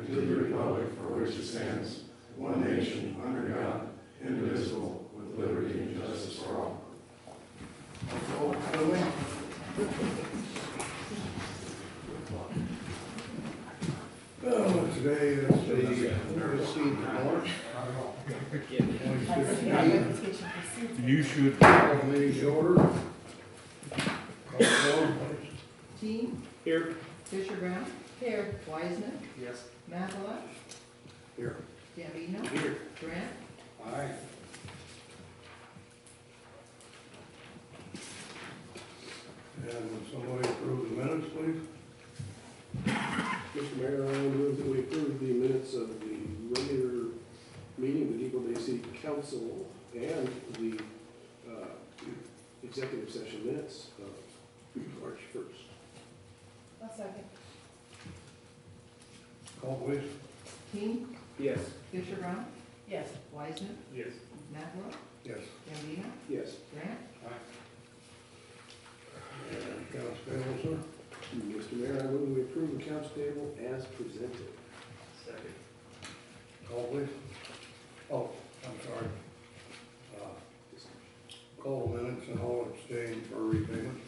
and to the republic for which it stands, one nation, under God, indivisible, with liberty and justice for all. Today is the 13th of March. You should call the meeting to order. Team? Here. Fisher Brown? Here. Wiseman? Yes. Matlock? Here. Gambino? Here. Grant? Aye. And would somebody approve the minutes, please? Mr. Mayor, I move that we approve the minutes of the regular meeting of the Depoe Bay City Council and the executive session minutes of March 1st. A second. Call, please. Team? Yes. Fisher Brown? Yes. Wiseman? Yes. Matlock? Yes. Gambino? Yes. Grant? And accounts payable, sir? Mr. Mayor, I move that we approve the accounts payable as presented. Second. Call, please. Oh, I'm sorry. Call the minutes and all abstain for repayment.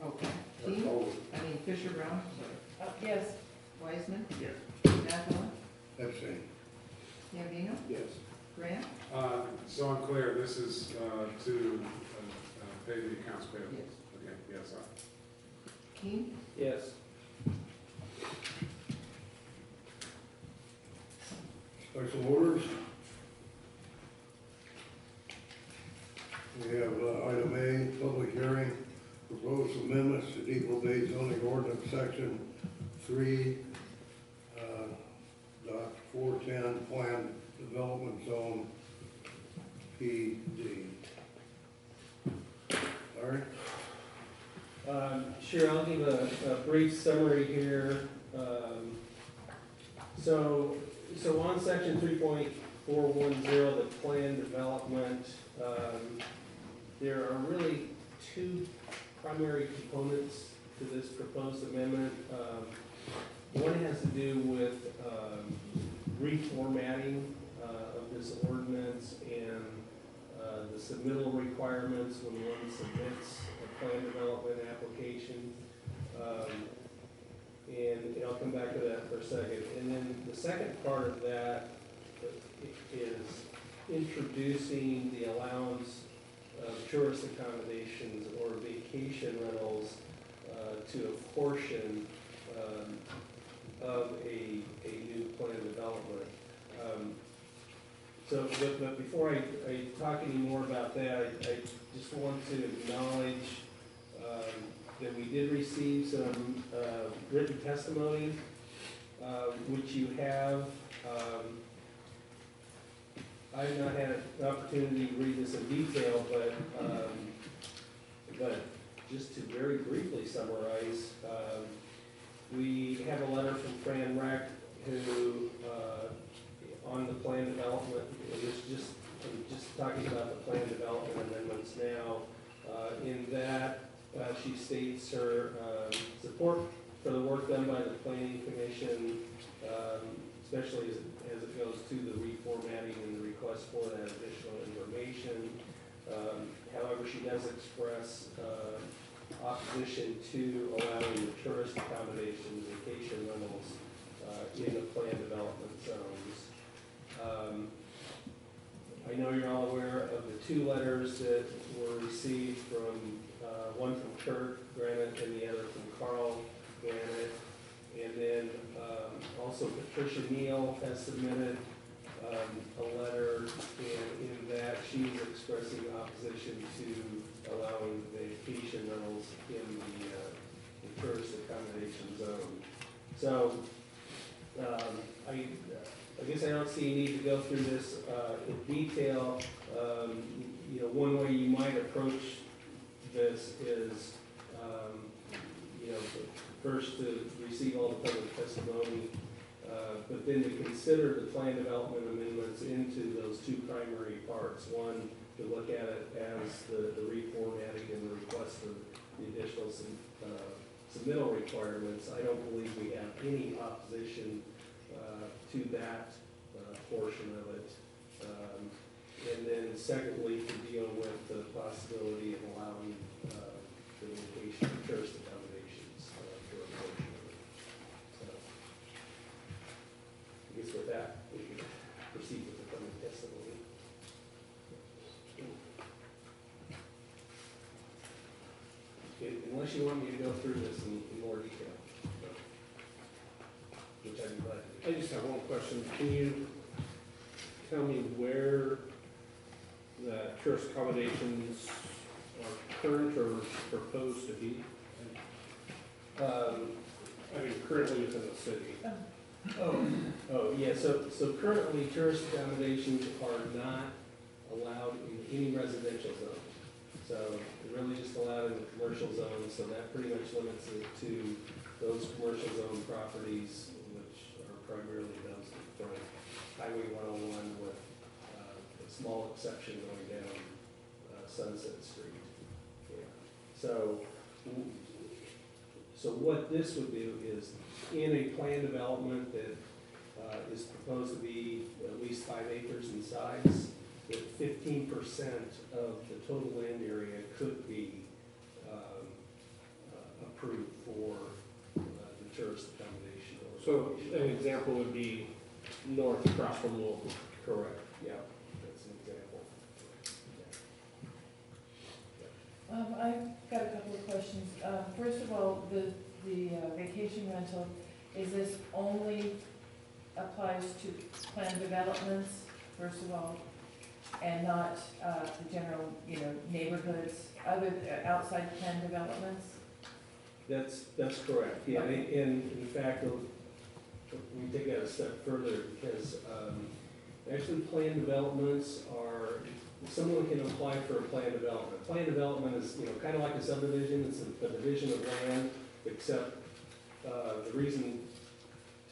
Okay. Or Team? call Fisher Brown? Yes. Wiseman? Yes. Matlock? abstain. Gambino? Yes. Grant? So I'm clear, this is to pay the accounts payable? Yes. Okay, yes, Team? Yes. Special orders. We have item A, public hearing, proposed amendments to Depoe Bay zoning ordinance section 3, dot 410, plan development zone, PD. Larry? Sure, I'll give a brief summary here. So on section 3.410, the plan development, there are really two primary components to this proposed amendment. One has to do with reformatting of this ordinance and the submittal requirements when one submits a plan development application. And I'll come back to that for a second. And then the second part of that is introducing the allowance of tourist accommodations or vacation rentals to a portion of a new plan development. But before I talk any more about that, I just want to acknowledge that we did receive some written testimony, which you have. I've not had an opportunity to read this in detail, but just to very briefly summarize, we have a letter from Fran Reck who, on the plan development, I'm just talking about the plan development amendments now. In that, she states her support for the work done by the Planning Commission, especially as it goes to the reformatting and the request for that additional information. However, she does express opposition to allowing the tourist accommodations, vacation rentals in the plan development zones. I know you're all aware of the two letters that were received from, one from Kurt Granite and the other from Carl Granite. And then also Patricia Neal has submitted a letter, and in that she's expressing opposition to allowing vacation rentals in the tourist accommodation zone. So I guess I don't see a need to go through this in detail. One way you might approach this is, first to receive all the public testimony, but then to consider the plan development amendments into those two primary parts. One, to look at it as the reformatting and the request for the additional submittal requirements. I don't believe we have any opposition to that portion of it. And then secondly, to deal with the possibility of allowing the location of tourist accommodations for a portion of it. So, I guess with that, we can proceed with the public testimony. Okay, unless you want me to go through this in more detail, which I'd be glad to do. I just have one question. Can you tell me where the tourist accommodations are current or proposed to be? I mean, currently within the city. Yeah, so currently tourist accommodations are not allowed in any residential zone. So they're really just allowed in the commercial zone, so that pretty much limits it to those commercial zone properties, which are primarily those from Highway 101 with a small exception going down Sunset Street. Yeah. So what this would do is, in a planned development that is proposed to be at least 5 acres in size, that 15% of the total land area could be approved for the tourist accommodation. So an example would be north across from Louisville. Correct, yeah, that's an example. I've got a couple of questions. First of all, the vacation rental, is this only applies to planned developments, first of all, and not the general, neighborhoods, other, outside planned developments? That's correct, yeah, and in fact, we take that a step further, because actually planned developments are, someone can apply for a planned development. Planned development is, kind of like a subdivision, it's a division of land, except the reason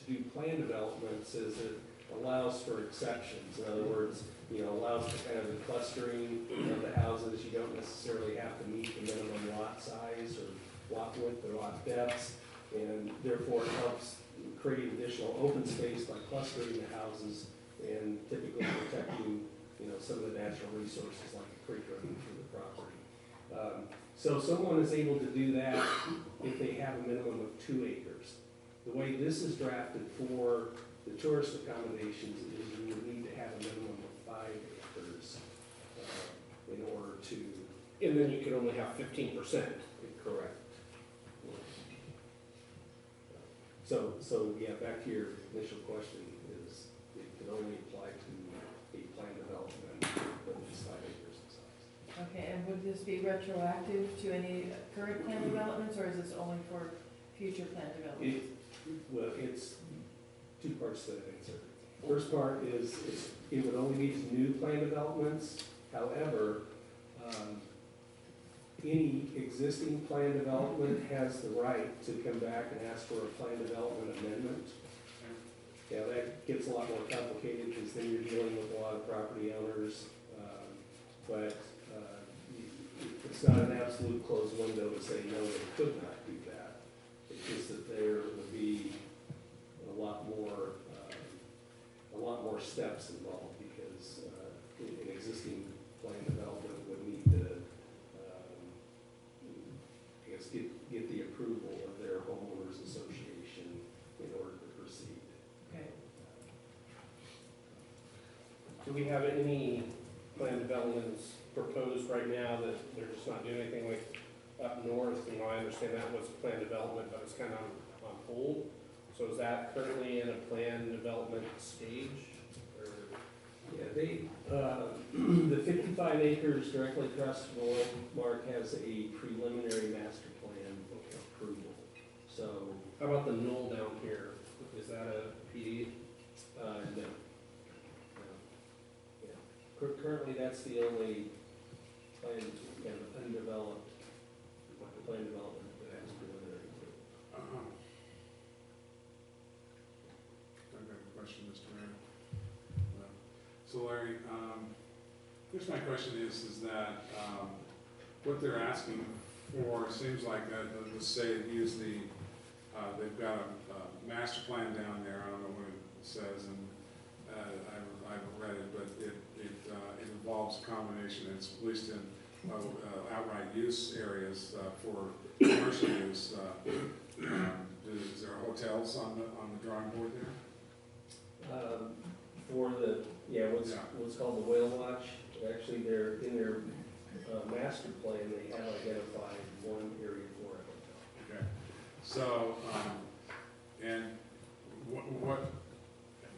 to do planned developments is it allows for exceptions. In other words, allows for kind of the clustering of the houses. You don't necessarily have to meet the minimum lot size or lot width or lot depths, and therefore it helps create additional open space by clustering the houses and typically protecting, some of the natural resources like the creek running through the property. So someone is able to do that if they have a minimum of 2 acres. The way this is drafted for the tourist accommodations is you would need to have a minimum of 5 acres in order to. And then you could only have 15%. Correct. So yeah, back to your initial question, is it can only apply to a planned development that is 5 acres in size. Okay, and would this be retroactive to any current planned developments, or is this only for future planned developments? Well, it's 2 parts to that answer. First part is it would only be to new planned developments. However, any existing planned development has the right to come back and ask for a planned development amendment. Yeah, that gets a lot more complicated because then you're dealing with a lot of property owners. But it's not an absolute closed window to say no, they could not do that. It's just that there would be a lot more steps involved because an existing planned development would need to, get the approval of their homeowners association in order to proceed. Okay. Do we have any planned developments proposed right now that they're just not doing anything with up north? I understand that was planned development, but it's kind of on hold. So is that currently in a planned development stage? Or? Yeah, the 55 acres directly across from the landmark has a preliminary master plan approval. So, How about the knoll down here? Is that a PD? no. Yeah. Currently, that's the only planned, kind of undeveloped planned development that has preliminary approval. I've got a question, Mr. Mayor. So Larry, I guess my question is that what they're asking for seems like that, let's say use the, they've got a master plan down there, I don't know what says, and I haven't read it, but it involves a combination, it's at least in outright use areas for commercial use. Is there hotels on the drawing board there? For what's called the whale watch, actually, they're in their master plan, they have identified one area for it. Okay, so, and what,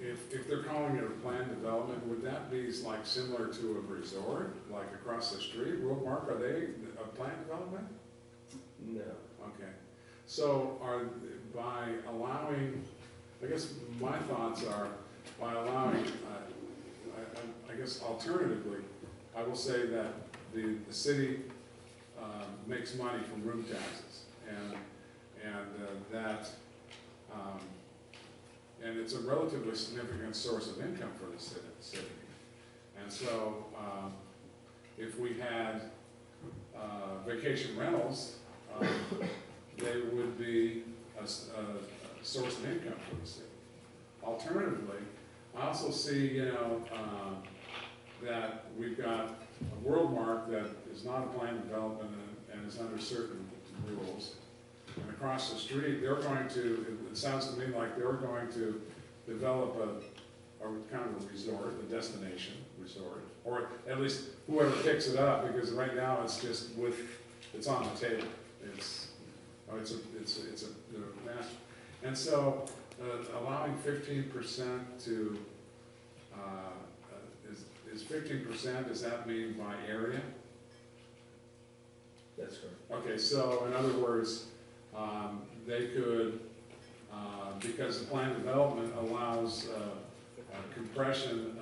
if they're calling it a planned development, would that be like similar to a resort, like across the street? Mark, are they a planned development? No. Okay, so by allowing, I guess my thoughts are, by allowing, I guess alternatively, I will say that the city makes money from room taxes, and it's a relatively significant source of income for the city. And so, if we had vacation rentals, they would be a source of income for the city. Alternatively, I also see, that we've got a world mark that is not a planned development and is under certain rules. And across the street, they're going to, it sounds to me like they're going to develop a kind of a resort, a destination resort, or at least whoever picks it up, because right now it's just it's on the table. It's a master. And so allowing 15% to, is 15%, does that mean by area? That's correct. Okay, so in other words, they could, because the planned development allows compression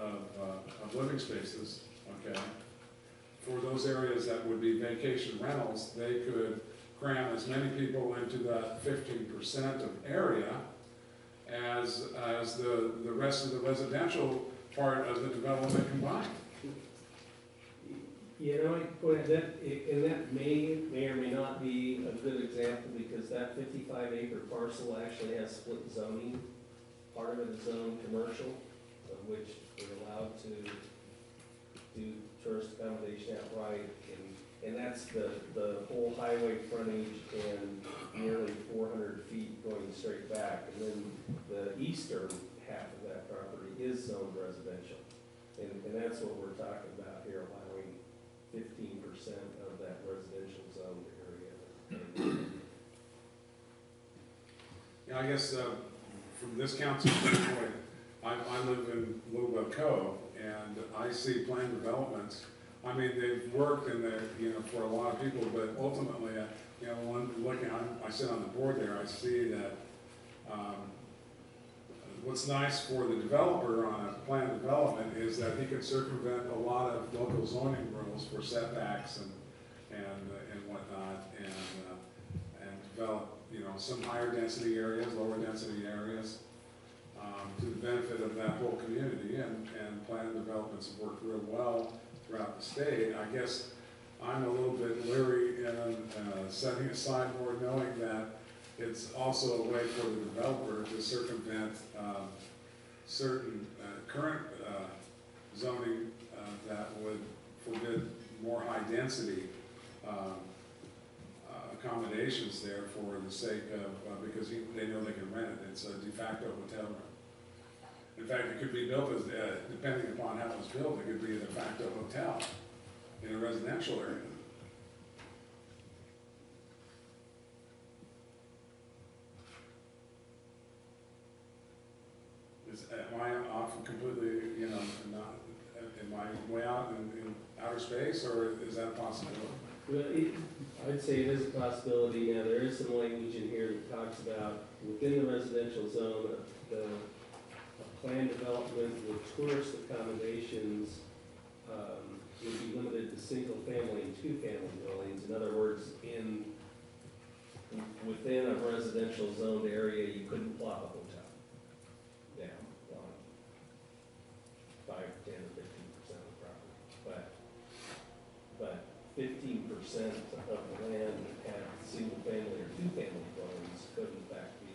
of living spaces, okay, for those areas that would be vacation rentals, they could cram as many people into that 15% of area as the rest of the residential part of the development combined. That may or may not be a good example, because that 55-acre parcel actually has split zoning. Part of it is zoned commercial, of which we're allowed to do tourist accommodation outright, and that's the whole highway frontage and nearly 400 feet going straight back. And then the eastern half of that property is zoned residential. And that's what we're talking about here, allowing 15% of that residential zone area. Yeah, I guess from this council standpoint, I live in Little Cove, and I see planned developments. I mean, they've worked in there, for a lot of people, but ultimately, when I sit on the board there, I see that what's nice for the developer on a planned development is that he can circumvent a lot of local zoning rules for setbacks and whatnot, and develop, some higher density areas, lower density areas, to the benefit of that whole community, and planned developments have worked real well throughout the state. I guess I'm a little bit leery in setting aside more, knowing that it's also a way for the developer to circumvent certain current zoning that would forbid more high density accommodations there for the sake of, because they know they can rent it. It's a de facto hotel room. In fact, it could be built as, depending upon how it's built, it could be a de facto hotel in a residential area. Am I off completely, not, am I way out in outer space, or is that a possibility? Well, I'd say it is a possibility. Now, there is some language in here that talks about within the residential zone, a planned development with tourist accommodations would be limited to single-family and two-family dwellings. In other words, within a residential zoned area, you couldn't plop a hotel down on 5, 10, or 15% of the property. But 15% of the land that had single-family or two-family dwellings could in fact be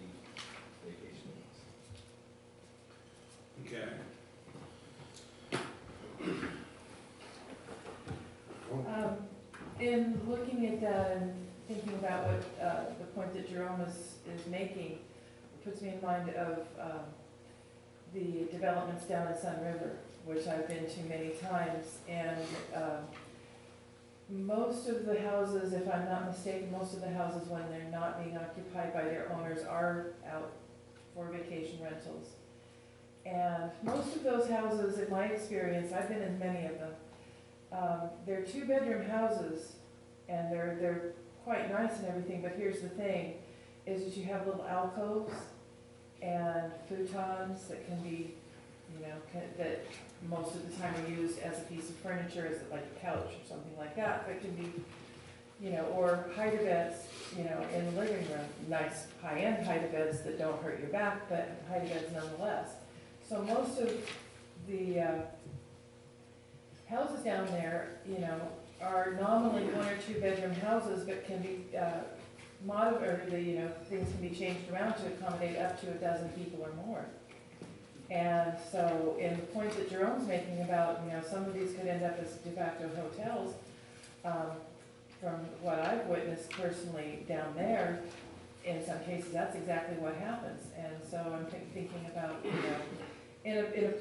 vacation homes. looking at that and thinking about what, the point that Jerome is making, puts me in mind of, the developments down in Sun River, which I've been to many times, and, most of the houses, if I'm not mistaken, most of the houses, when they're not being occupied by their owners, are out for vacation rentals. And most of those houses, in my experience, I've been in many of them, they're two-bedroom houses, and they're quite nice and everything, but here's the thing, is that you have little alcoves and futons that can be, you know, that most of the time are used as a piece of furniture, as like a couch or something like that, but can be, you know, or hide-a-beds, you know, in the living room, nice high-end hide-a-beds that don't hurt your back, but hide-a-beds nonetheless. So most of the houses down there, you know, are nominally one or two bedroom houses, but can be modified, or you know, things can be changed around to accommodate up to a dozen people or more. And so, in the point that Jerome's making about, you know, some of these could end up as de facto hotels, from what I've witnessed personally down there, in some cases, that's exactly what happens. And so I'm thinking about, you know, in a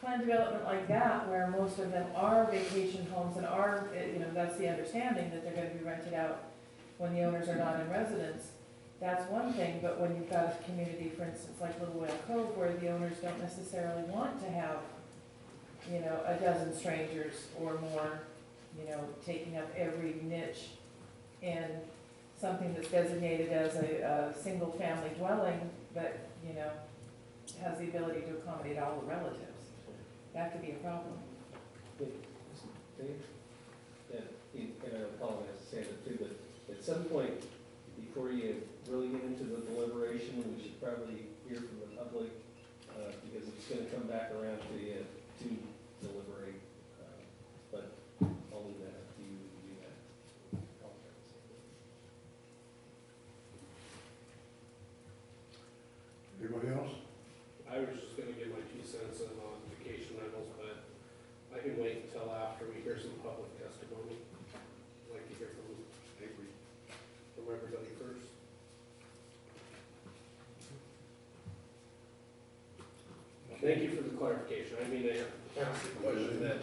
planned development like that, where most of them are vacation homes and are, you know, that's the understanding that they're gonna be rented out when the owners are not in residence, that's one thing, but when you've got a community, for instance, like Little Whale Cove, where the owners don't necessarily want to have, you know, a dozen strangers or more, you know, taking up every niche in something that's designated as a single-family dwelling, but, you know, has the ability to accommodate all the relatives. That could be a problem. Dave? And I apologize to say that too, but at some point, before you really get into the deliberation, we should probably hear from the public, because it's gonna come back around to you to deliberate. But I'll leave that up to you to do that. Anybody else? I was just gonna give my 2 cents in on vacation rentals, but I can wait until after we hear some public testimony. I'd like to hear from everybody first. Thank you for the clarification. I mean, I asked a question that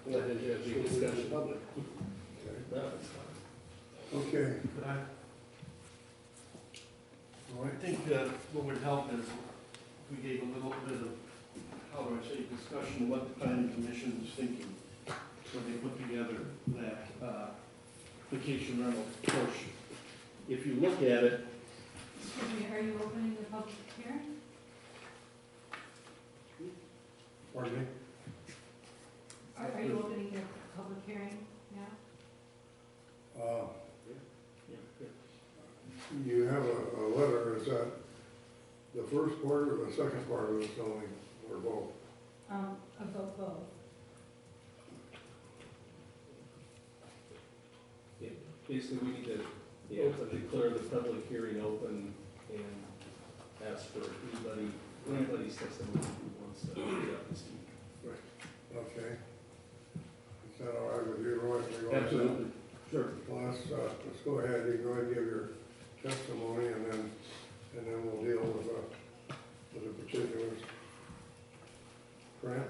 led into a big discussion. Public. No, it's fine. Okay. Could I? All right. I think what would help is if we gave a little bit of, how do I say, discussion of what the planning commission is thinking when they put together that vacation rental portion. If you look at it, Excuse me, are you opening the public hearing? Pardon me? Are you opening the public hearing now? You have a letter, is that the first part or the second part of the zoning, or both? About both. Yeah, basically, we need to, declare the public hearing open and ask for anybody's testimony who wants to speak. Okay. Is that all right with you, Roy? absolutely, sure. Well, let's go ahead, you go ahead and give your testimony, and then we'll deal with the particulars. Grant?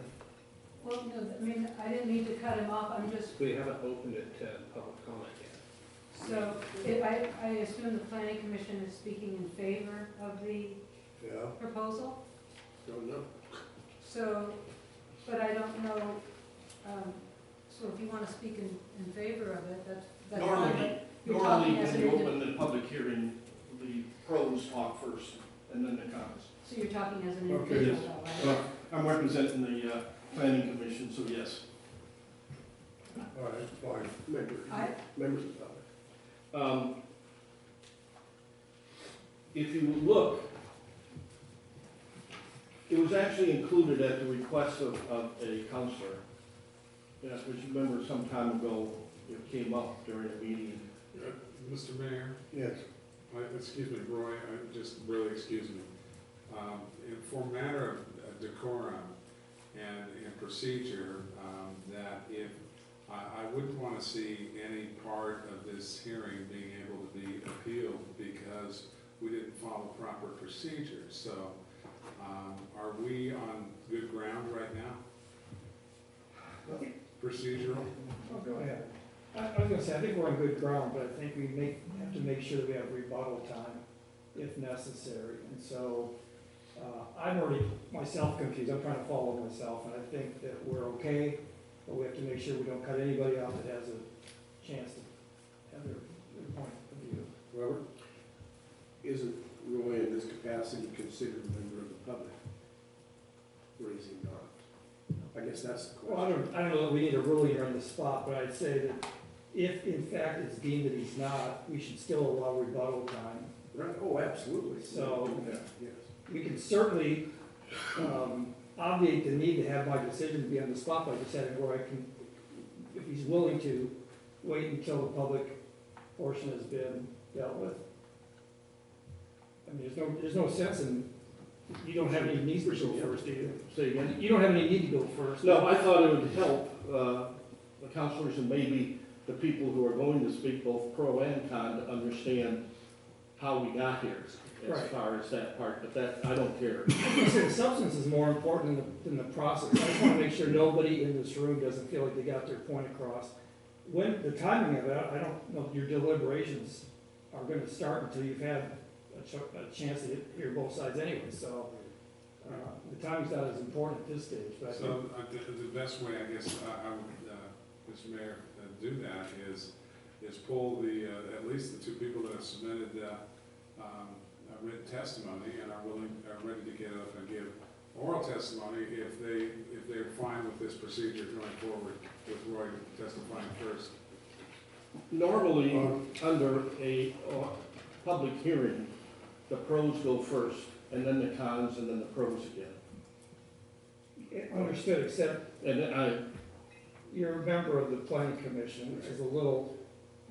Well, no, I mean, I didn't mean to cut him off, I'm just, We haven't opened it to public comment yet. so, if I assume the planning commission is speaking in favor of the Yeah? proposal? Don't know. So, but I don't know, so if you want to speak in favor of it, that's fine. Normally, You're talking as when an you indi- open the public hearing, the pros talk first, and then the cons. So you're talking as an Okay. individual, though, right? I'm representing the planning commission, so yes. All right, fine. Members of the public. If you look, it was actually included at the request of a counselor. Yeah, which you remember some time ago, it came up during a meeting. Mr. Mayor, Yes. excuse me, Roy, just really excuse me. For matter of decorum and procedure, that if I wouldn't want to see any part of this hearing being able to be appealed because we didn't follow proper procedures. So are we on good ground right now? Procedural? Oh, go ahead. I was gonna say, I think we're on good ground, but I think we have to make sure that we have rebuttal time if necessary. And so, I'm already myself confused, I'm trying to follow myself, and I think that we're okay, but we have to make sure we don't cut anybody out that has a chance to have their point of view. Robert, isn't Roy in this capacity considered a member of the public? Or is he not? I guess that's the Well, question. I don't know that we need a ruling on the spot, but I'd say that if in fact it's deemed that he's not, we should still allow rebuttal time. Right, oh, absolutely. So- Yeah, yes. We can certainly obviate the need to have my decision be on the spot by deciding where I can, if he's willing to wait until the public portion has been dealt with. I mean, there's no sense in, you don't have any need to go first, do you? Say again? You don't have any need to go first. No, I thought it would help the counselors and maybe the people who are going to speak, both pro and con, to understand how we got here as Right. far as that part, but that, I don't care. I said the substance is more important than the process. I just want to make sure nobody in this room doesn't feel like they got their point across. When, the timing of it, I don't know if your deliberations are gonna start until you've had a chance to hear both sides anyway, so, the timing's not as important at this stage, but I think. So the best way, I guess, I would, Mr. Mayor, do that is pull at least the two people that have submitted written testimony and are ready to get up and give oral testimony if they're fine with this procedure going forward with Roy testifying first. Normally, under a public hearing, the pros go first, and then the cons, and then the pros again. Understood, except And you're a member of the planning commission, which is a little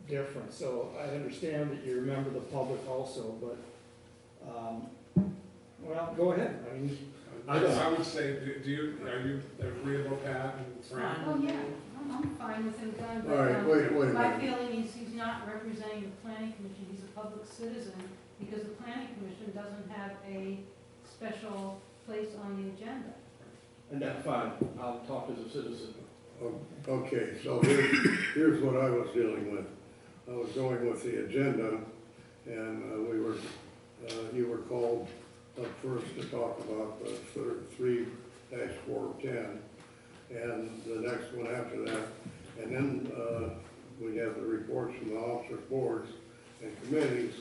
different, so I understand that you're a member of the public also, but, well, go ahead, I mean, I don't- I would say, are you agreeable, Pat and Fran? Oh, yeah, I'm fine with him going, All right, wait a but my minute. feeling is he's not representing the planning commission, he's a public citizen, because the planning commission doesn't have a special place on the agenda. And that's fine, I'll talk as a citizen. Okay, so here's what I was dealing with. I was going with the agenda, and you were called up first to talk about 3-410, and the next one after that. And then we have the reports from the officers, boards, and committees,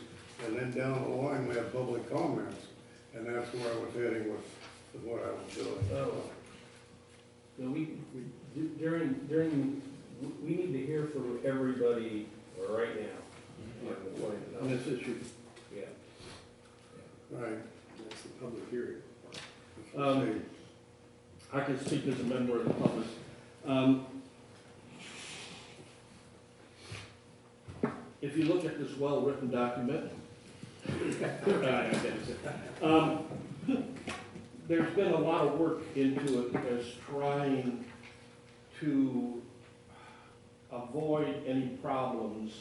and then down the line, we have public comments, and that's where I was heading with what I was doing. You know, we need to hear from everybody right now. on the point. On this issue. Yeah. Right. That's the public hearing. I can speak as a member of the public. If you look at this well-written document, there's been a lot of work into it as trying to avoid any problems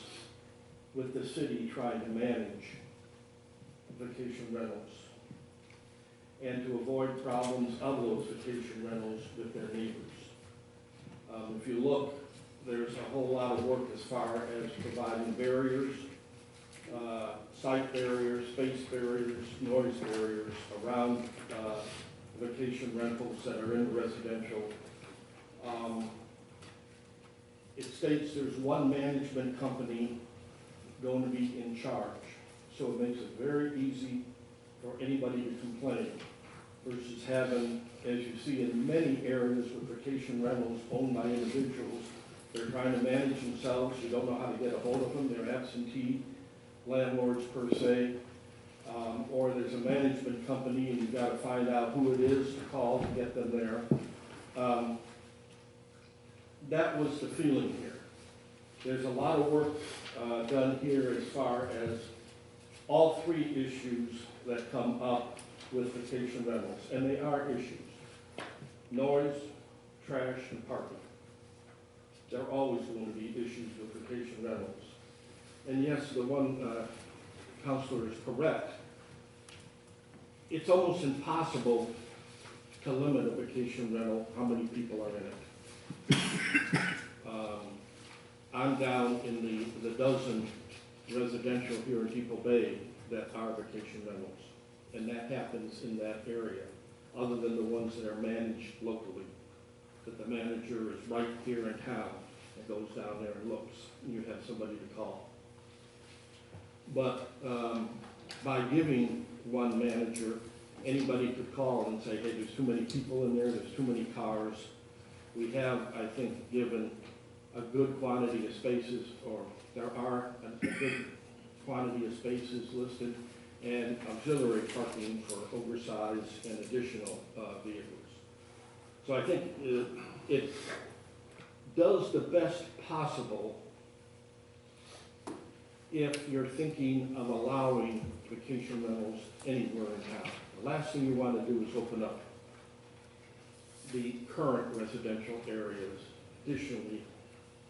with the city trying to manage vacation rentals and to avoid problems of those vacation rentals with their neighbors. If you look, there's a whole lot of work as far as providing barriers, site barriers, space barriers, noise barriers around vacation rentals that are in residential. It states there's one management company going to be in charge, so it makes it very easy for anybody to complain versus having, as you see in many areas with vacation rentals owned by individuals, they're trying to manage themselves, you don't know how to get a hold of them, they're absentee landlords per se, or there's a management company and you've got to find out who it is to call to get them there. That was the feeling here. There's a lot of work done here as far as all three issues that come up with vacation rentals, and they are issues: noise, trash, and parking. there are always going to be issues with vacation rentals. And yes, the one counselor is correct. It's almost impossible to limit a vacation rental, how many people are in it. I'm down in the dozen residential here in Depoe Bay that are vacation rentals. And that happens in that area, other than the ones that are managed locally. That the manager is right here in town and goes down there and looks, and you have somebody to call. But by giving one manager, anybody could call and say, hey, there's too many people in there, there's too many cars. We have, I think, given a good quantity of spaces, or there are a good quantity of spaces listed, and auxiliary parking for oversized and additional vehicles. So I think it does the best possible if you're thinking of allowing vacation rentals anywhere in town. The last thing you want to do is open up the current residential areas additionally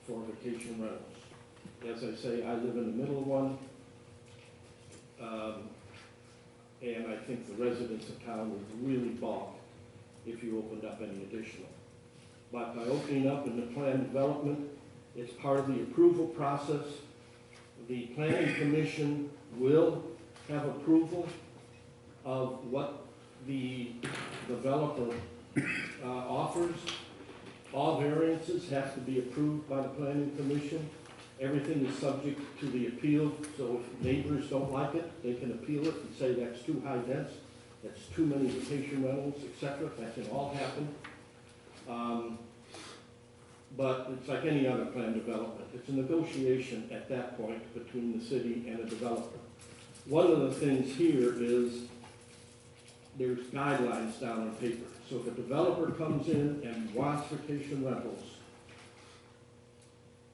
for vacation rentals. As I say, I live in the middle of one, and I think the residents of town would really balk if you opened up any additional. But by opening up in the plan development, it's part of the approval process. The planning commission will have approval of what the developer offers. All variances have to be approved by the planning commission. Everything is subject to the appeal, so if neighbors don't like it, they can appeal it and say that's too high dense, that's too many vacation rentals, etc. That can all happen. But it's like any other plan development. It's a negotiation at that point between the city and a developer. One of the things here is there's guidelines down on paper. So if a developer comes in and wants vacation rentals,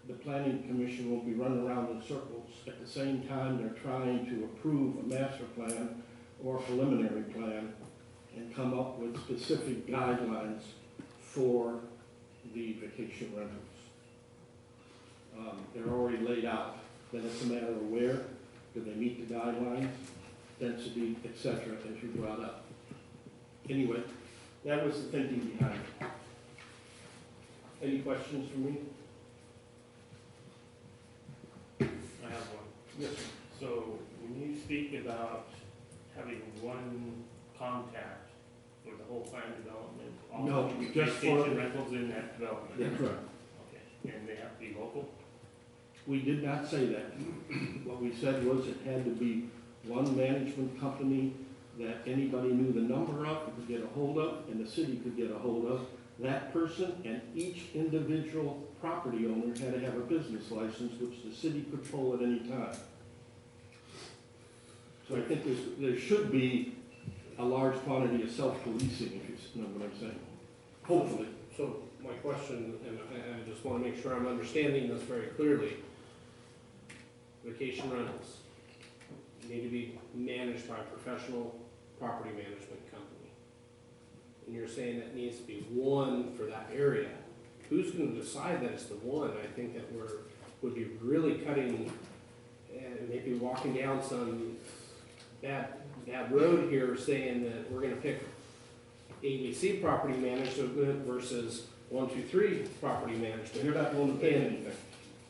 the planning commission will be running around in circles. At the same time, they're trying to approve a master plan or a preliminary plan and come up with specific guidelines for the vacation rentals. They're already laid out. Then it's a matter of where, do they meet the guidelines, density, etc., as you brought up. Anyway, that was the thinking behind it. Any questions from me? I have one. Yes. So when you speak about having one contact for the whole plan development, all No, the just for- vacation rentals in that development? That's right. Okay, and they have to be local? We did not say that. What we said was it had to be one management company that anybody knew the number of, could get a hold of, and the city could get a hold of. That person and each individual property owner had to have a business license, which the city could pull at any time. So I think there should be a large quantity of self-policing, if you know what I'm saying. Hopefully. So my question, and I just want to make sure I'm understanding this very clearly. Vacation rentals need to be managed by a professional property management company. And you're saying that needs to be one for that area. Who's going to decide that it's the one? I think that would be really cutting and maybe walking down some bad road here saying that we're going to pick ABC property management versus 1, 2, 3 property management. You're not going to pay anything.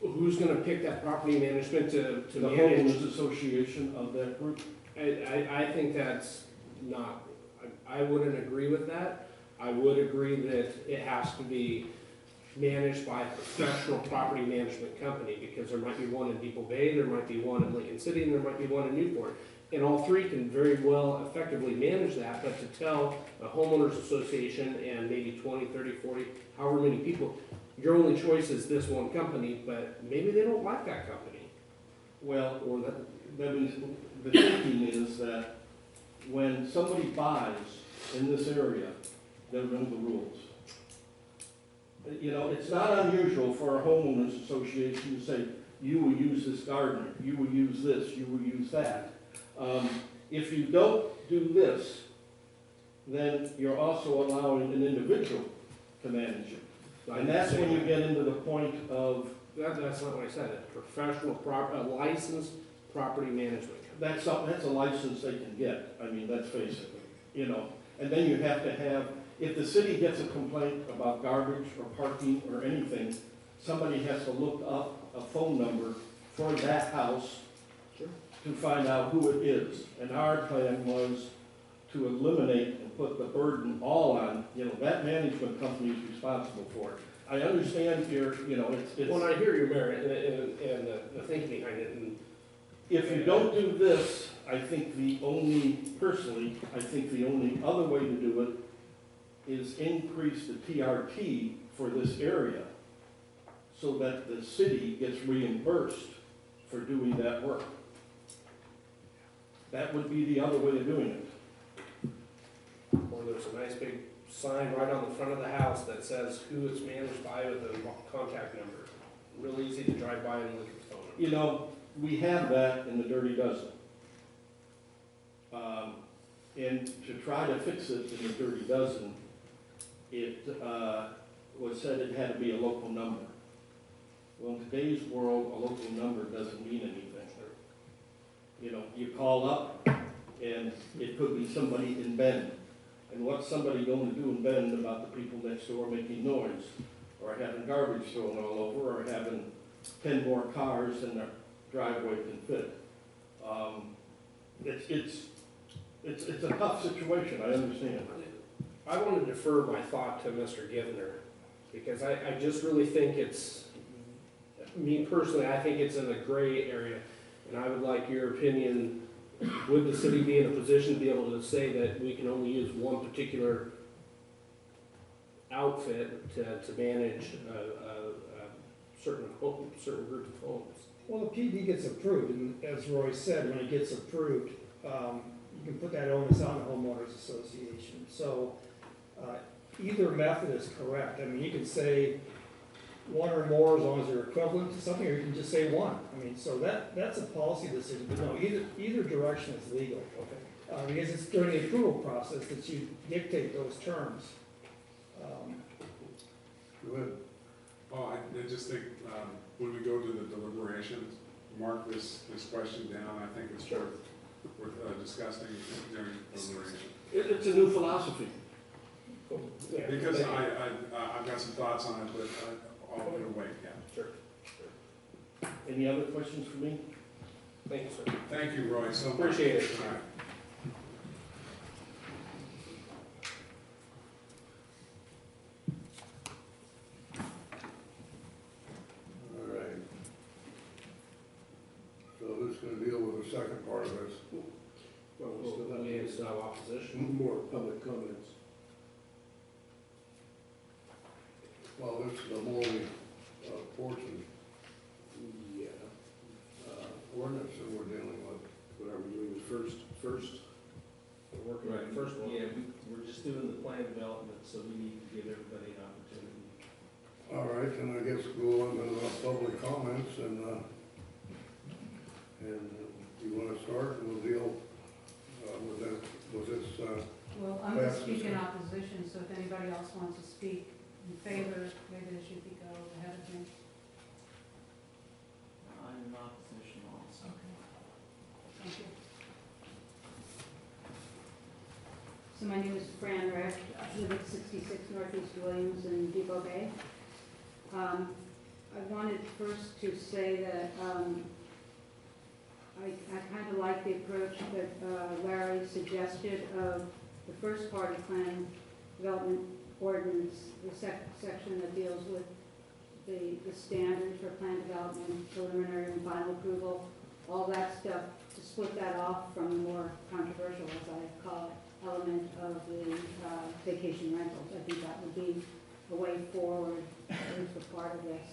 Who's going to pick that property management to The manage? homeowners association of that group. I think that's not, I wouldn't agree with that. I would agree that it has to be managed by a professional property management company, because there might be one in Depoe Bay, there might be one in Lincoln City, and there might be one in Newport. And all three can very well effectively manage that, but to tell a homeowners association and maybe 20, 30, 40, however many people, your only choice is this one company, but maybe they don't like that company. Well, or that means, the thinking is that when somebody buys in this area, they'll know the rules. You know, it's not unusual for a homeowners association to say, you will use this gardener, you will use this, you will use that. If you don't do this, then you're also allowing an individual to manage it. And that's when you get into the point of, That's not what I said, it's professional licensed property management. that's a license they can get, I mean, that's basically, you know. And then you have to have, if the city gets a complaint about garbage or parking or anything, somebody has to look up a phone number for that house Sure. to find out who it is. And our plan was to eliminate and put the burden all on, you know, that management company is responsible for it. I understand your, you know, it's. When I hear your merit and the thinking behind it, and If you don't do this, I think personally, I think the only other way to do it is increase the TRT for this area so that the city gets reimbursed for doing that work. That would be the other way of doing it. or there's a nice big sign right on the front of the house that says who it's managed by with a contact number. Real easy to drive by and look at the phone number. You know, we have that in the Dirty Dozen. And to try to fix it in the Dirty Dozen, it was said it had to be a local number. Well, in today's world, a local number doesn't mean anything. You know, you call up and it could be somebody in Bend. And what's somebody going to do in Bend about the people next door making noise? Or having garbage thrown all over, or having 10 more cars than their driveway can fit? It's a tough situation, I understand. I want to defer my thought to Mr. Givner, because I just really think it's, me personally, I think it's in a gray area, and I would like your opinion. Would the city be in a position to be able to say that we can only use one particular outfit to manage a certain group of homes? Well, the PD gets approved, and as Roy said, when it gets approved, you can put that onus on the homeowners association. So either method is correct. I mean, you can say one or more as long as they're equivalent to something, or you can just say one. I mean, so that's a policy decision, but no, either direction is legal. Okay. Because it's during the approval process that you dictate those terms. Go ahead. Well, I just think, when we go to the deliberations, mark this question down. I think it's worth discussing during deliberation. It's a new philosophy. Cool. Yeah. Because I've got some thoughts on it, but I'll put it away, yeah. Sure. Any other questions for me? Thank you, sir. Thank you, Roy, so much. Appreciate it. All right. All right. So this is gonna deal with the second part of this. Well, we still have We still have opposition. more public comments. Well, this is the Morley portion Yeah. ordinance that we're dealing with. What are we doing first? We're working on the first one. Yeah, we're just doing the plan development, so we need to give everybody an opportunity. All right, then I guess we'll go on to the public comments, and you wanna start, and we'll deal with this, Well, I'm going to Yes, speak in Mr. opposition, so if anybody else wants to speak in favor, maybe they should go ahead of me. I'm in opposition also. Thank you. So my name is Fran Reck, I live at 66 Northeast Williams in Depoe Bay. I wanted first to say that I kind of like the approach that Larry suggested of the first part of plan development ordinance, the section that deals with the standards for plan development, preliminary and final approval, all that stuff, to split that off from the more controversial, as I call it, element of the vacation rentals. I think that would be a way forward, at least for part of this.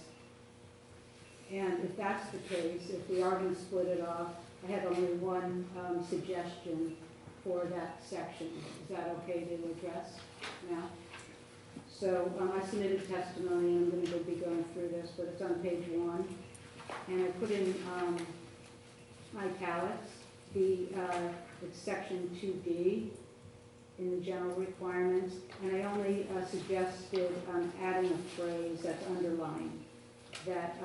And if that's the case, if we are going to split it off, I have only one suggestion for that section. Is that okay to address now? So I submitted testimony, and I'm going to be going through this, but it's on page 1. And I put in italics, it's section 2D. in the general requirements, and I only suggested adding a phrase that's underlined, that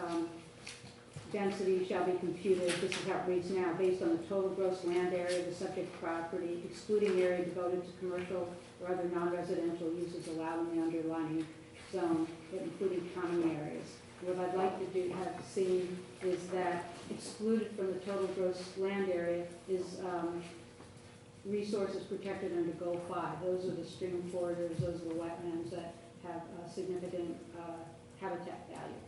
density shall be computed, this is how it reads now, based on the total gross land area of the subject property, excluding area devoted to commercial or other non-residential uses allowed in the underlying zone, but including common areas. What I'd like to have seen is that excluded from the total gross land area is resources protected under Goal 5. Those are the stream corridors, those are the wetlands that have significant habitat value.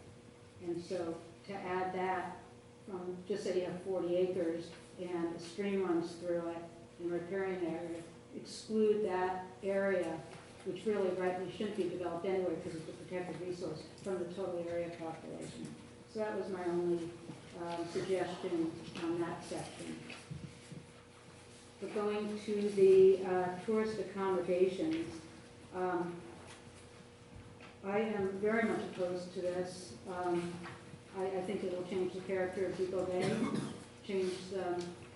And so to add that from, just say you have 40 acres and a stream runs through it in riparian area, exclude that area, which really rightly shouldn't be developed anyway because it's a protected resource, from the total area population. So that was my only suggestion on that section. But going to the tourist accommodations, I am very much opposed to this. I think it will change the character of Depoe Bay, change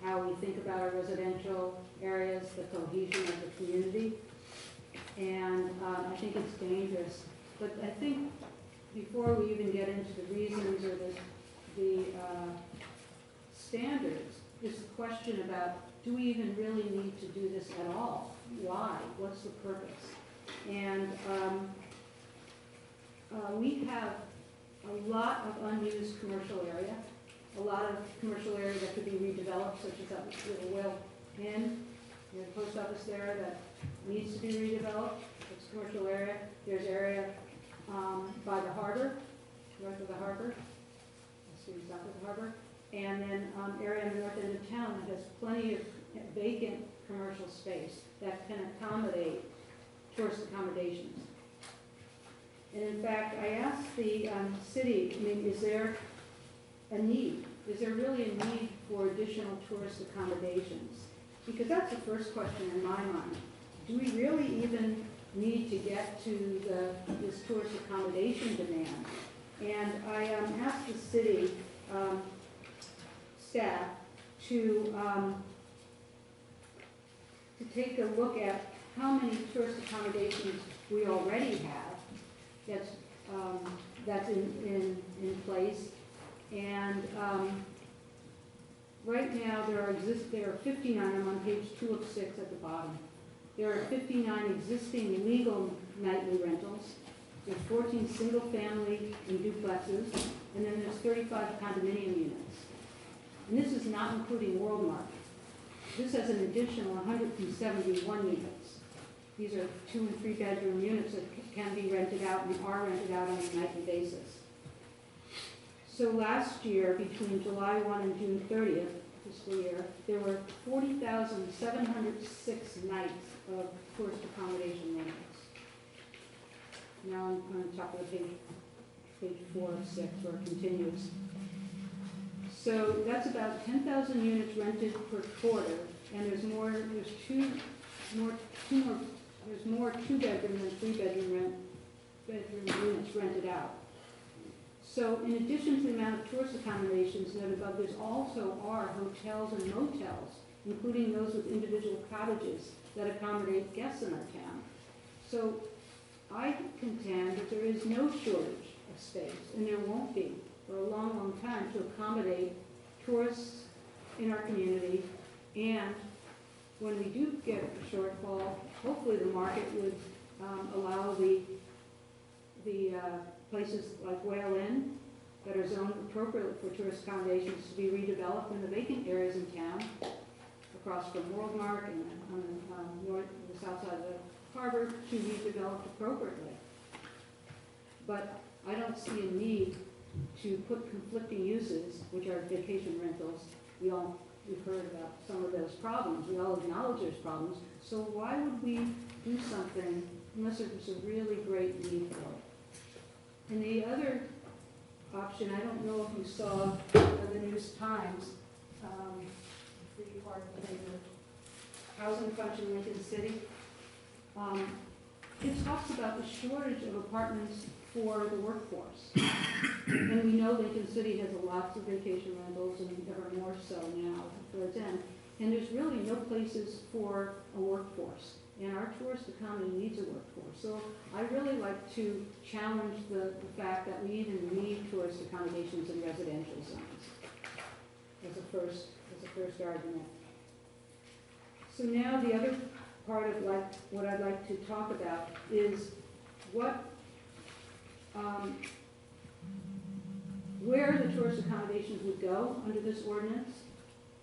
how we think about our residential areas, the cohesion of the community, and I think it's dangerous. But I think before we even get into the reasons or the standards, is the question about, do we even really need to do this at all? Why? What's the purpose? And we have a lot of unused commercial area, a lot of commercial area that could be redeveloped, such as that little Whale Inn, there's a post office there that needs to be redeveloped. It's commercial area. There's area by the harbor, north of the harbor, south of the harbor, and then area in the north end of town that has plenty of vacant commercial space that can accommodate tourist accommodations. And in fact, I asked the city, I mean, is there a need? Is there really a need for additional tourist accommodations? Because that's the first question in my mind. Do we really even need to get to this tourist accommodation demand? And I asked the city staff to take a look at how many tourist accommodations we already have that's in place. And right now there are 59, I'm on page 2 of 6 at the bottom. There are 59 existing legal nightly rentals. There's 14 single family and duplexes, and then there's 35 condominium units. And this is not including World Market. This has an additional 171 units. These are 2 and 3 bedroom units that can be rented out and are rented out on a nightly basis. So last year, between July 1 and June 30th, fiscal year, there were 40,706 nights of tourist accommodation rentals. Now I'm on top of the page 4 of 6, where it continues. So that's about 10,000 units rented per quarter, and there's more 2-bedroom than 3-bedroom units rented out. So in addition to the amount of tourist accommodations noted above, there's also are hotels and motels, including those with individual cottages that accommodate guests in our town. So I contend that there is no shortage of space, and there won't be for a long, long time, to accommodate tourists in our community. And when we do get a shortfall, hopefully the market would allow the places like Whale Inn that are zoned appropriately for tourist accommodations to be redeveloped in the vacant areas in town, across from World Mark and on the south side of the harbor, to be developed appropriately. But I don't see a need to put conflicting uses, which are vacation rentals. We've heard about some of those problems. We all acknowledge there's problems. So why would we do something unless there's a really great need for it? And the other option, I don't know if you saw the News Times, free part of the housing crunch in Lincoln City. It talks about the shortage of apartments for the workforce. And we know Lincoln City has lots of vacation rentals, and ever more so now for its end. And there's really no places for a workforce. and our tourist economy needs a workforce. So I really like to challenge the fact that we even need tourist accommodations in residential zones as a first argument. So now the other part of what I'd like to talk about is where the tourist accommodations would go under this ordinance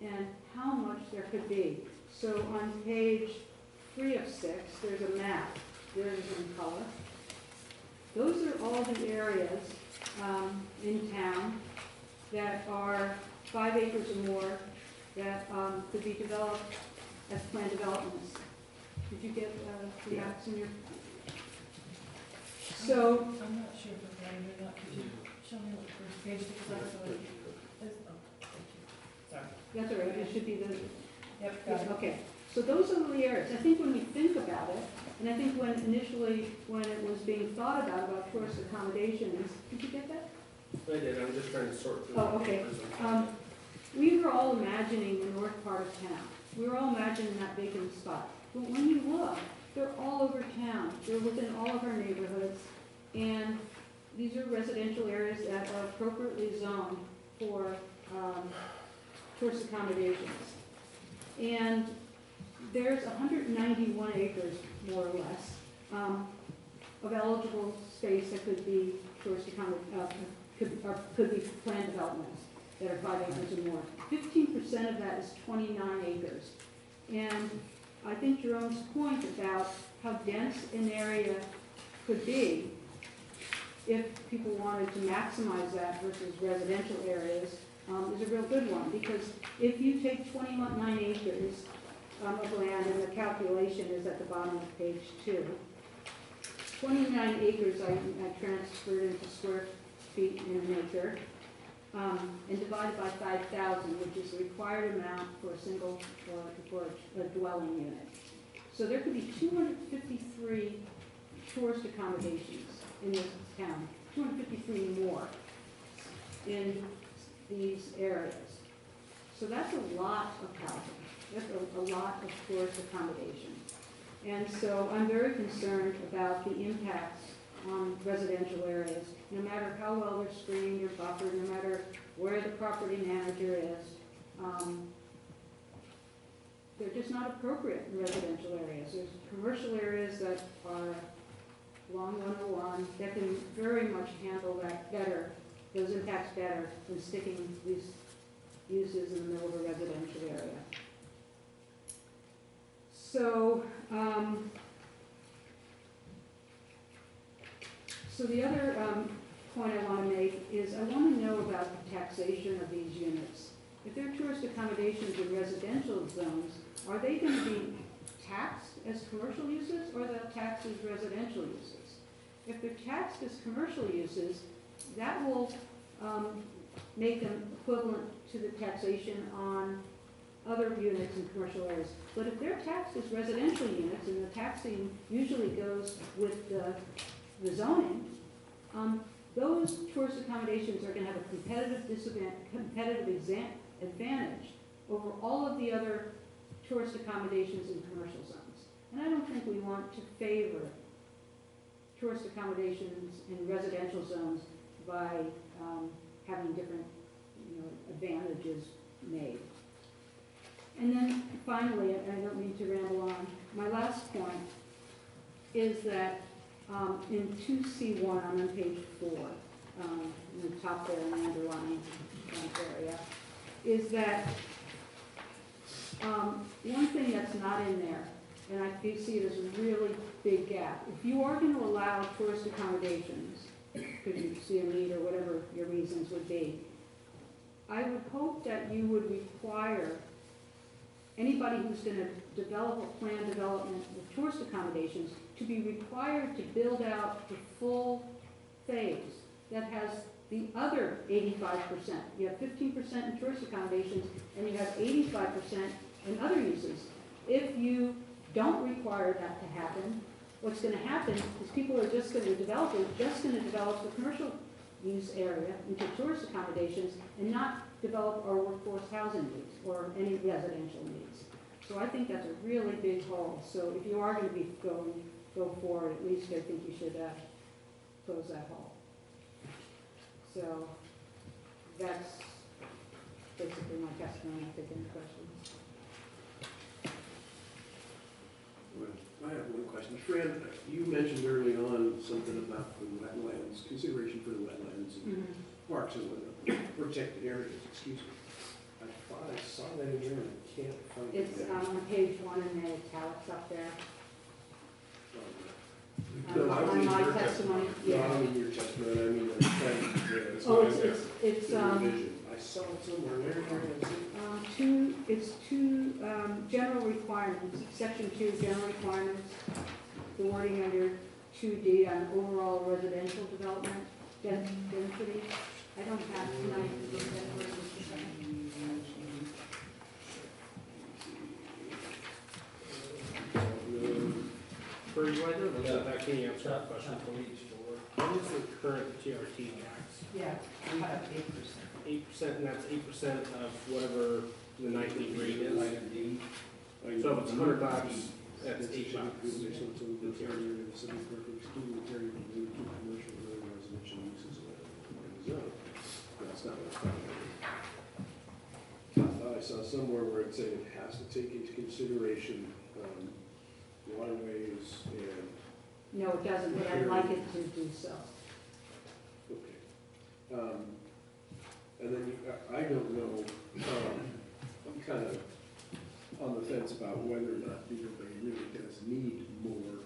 and how much there could be. So on page 3 of 6, there's a map. There it is in color. Those are all the areas in town that are 5 acres or more that could be developed as planned developments. Did you get the maps in your? So I'm not sure if I'm right or not. Could you show me what the first page looks like? So thank you. Sorry. that's all right. It should be the. Yep, got it. Okay. So those are the areas. I think when we think about it, and I think when it was being thought about tourist accommodations, did you get that? I did, I'm just trying to sort through. Oh, the okay. papers and- We were all imagining the north part of town. We were all imagining that vacant spot. But when you look, they're all over town. They're within all of our neighborhoods. And these are residential areas that are appropriately zoned for tourist accommodations. And there's 191 acres, more or less, of eligible space that could be tourist could be planned developments that are 5 acres or more. 15% of that is 29 acres. And I think Jerome's point about how dense an area could be if people wanted to maximize that versus residential areas is a real good one. Because if you take 29 acres of land, and the calculation is at the bottom of page 2, 29 acres I transferred into square feet in an acre, and divided by 5,000, which is the required amount for a single, for a dwelling unit. So there could be 253 tourist accommodations in this town, 253 more in these areas. So that's a lot of housing. That's a lot of tourist accommodation. And so I'm very concerned about the impacts on residential areas, no matter how well they're screened or buffered, no matter where the property manager is. They're just not appropriate in residential areas. There's commercial areas that are along 101 that can very much handle that better, those impacts better than sticking these uses in the middle of a residential area. So, so the other point I want to make is I want to know about the taxation of these units. If they're tourist accommodations in residential zones, are they going to be taxed as commercial uses or they'll taxed as residential uses? If they're taxed as commercial uses, that will make them equivalent to the taxation on other units in commercial areas. But if they're taxed as residential units, and the taxing usually goes with the zoning, those tourist accommodations are going to have a competitive advantage over all of the other tourist accommodations in commercial zones. And I don't think we want to favor tourist accommodations in residential zones by having different advantages made. And then finally, I don't mean to ramble on, my last point is that in 2C1, I'm on page 4, in the top there in the underlying area, is that one thing that's not in there, and I do see it as a really big gap. If you are going to allow tourist accommodations, because you see a need or whatever your reasons would be, I would hope that you would require anybody who's going to develop a planned development with tourist accommodations to be required to build out the full phase that has the other 85%. You have 15% in tourist accommodations and you have 85% in other uses. If you don't require that to happen, what's going to happen is people are just going to develop the commercial use area into tourist accommodations and not develop our workforce housing needs or any residential needs. So I think that's a really big hole. So if you are gonna be go forward, at least I think you should, close that hole. So that's basically my testimony, if there's any questions. Well, I have one question. Fran, you mentioned early on something about the wetlands, consideration for the wetlands and parks and whatnot, protected areas, excuse me. I thought I saw that in there and I can't find it. It's on page 1 in the italics up there. No, I On mean my your testimony, No, yeah. I mean your testimony, I mean the plan. It's Oh, not in there. it's, The revision. I saw it somewhere. Where is it? it's two, general requirements, section 2, general requirements, the wording under 2D on overall residential development density. I don't have tonight, look at where it is. For you, I don't know that can you answer that question for me? What is the current TRT tax? Yeah, we have 8%. 8%, and that's 8% of whatever the nightly rate is. So if it's $100, that's $8. The territory of the city purpose, excluding the territory of the commercial or residential uses of the zone. That's not what it's talking about. I thought I saw somewhere where it said it has to take into consideration, waterways and, No, it doesn't, but I'd like it to do so. okay. And then I don't know, I'm kind of on the fence about whether or not Depoe Bay really does need more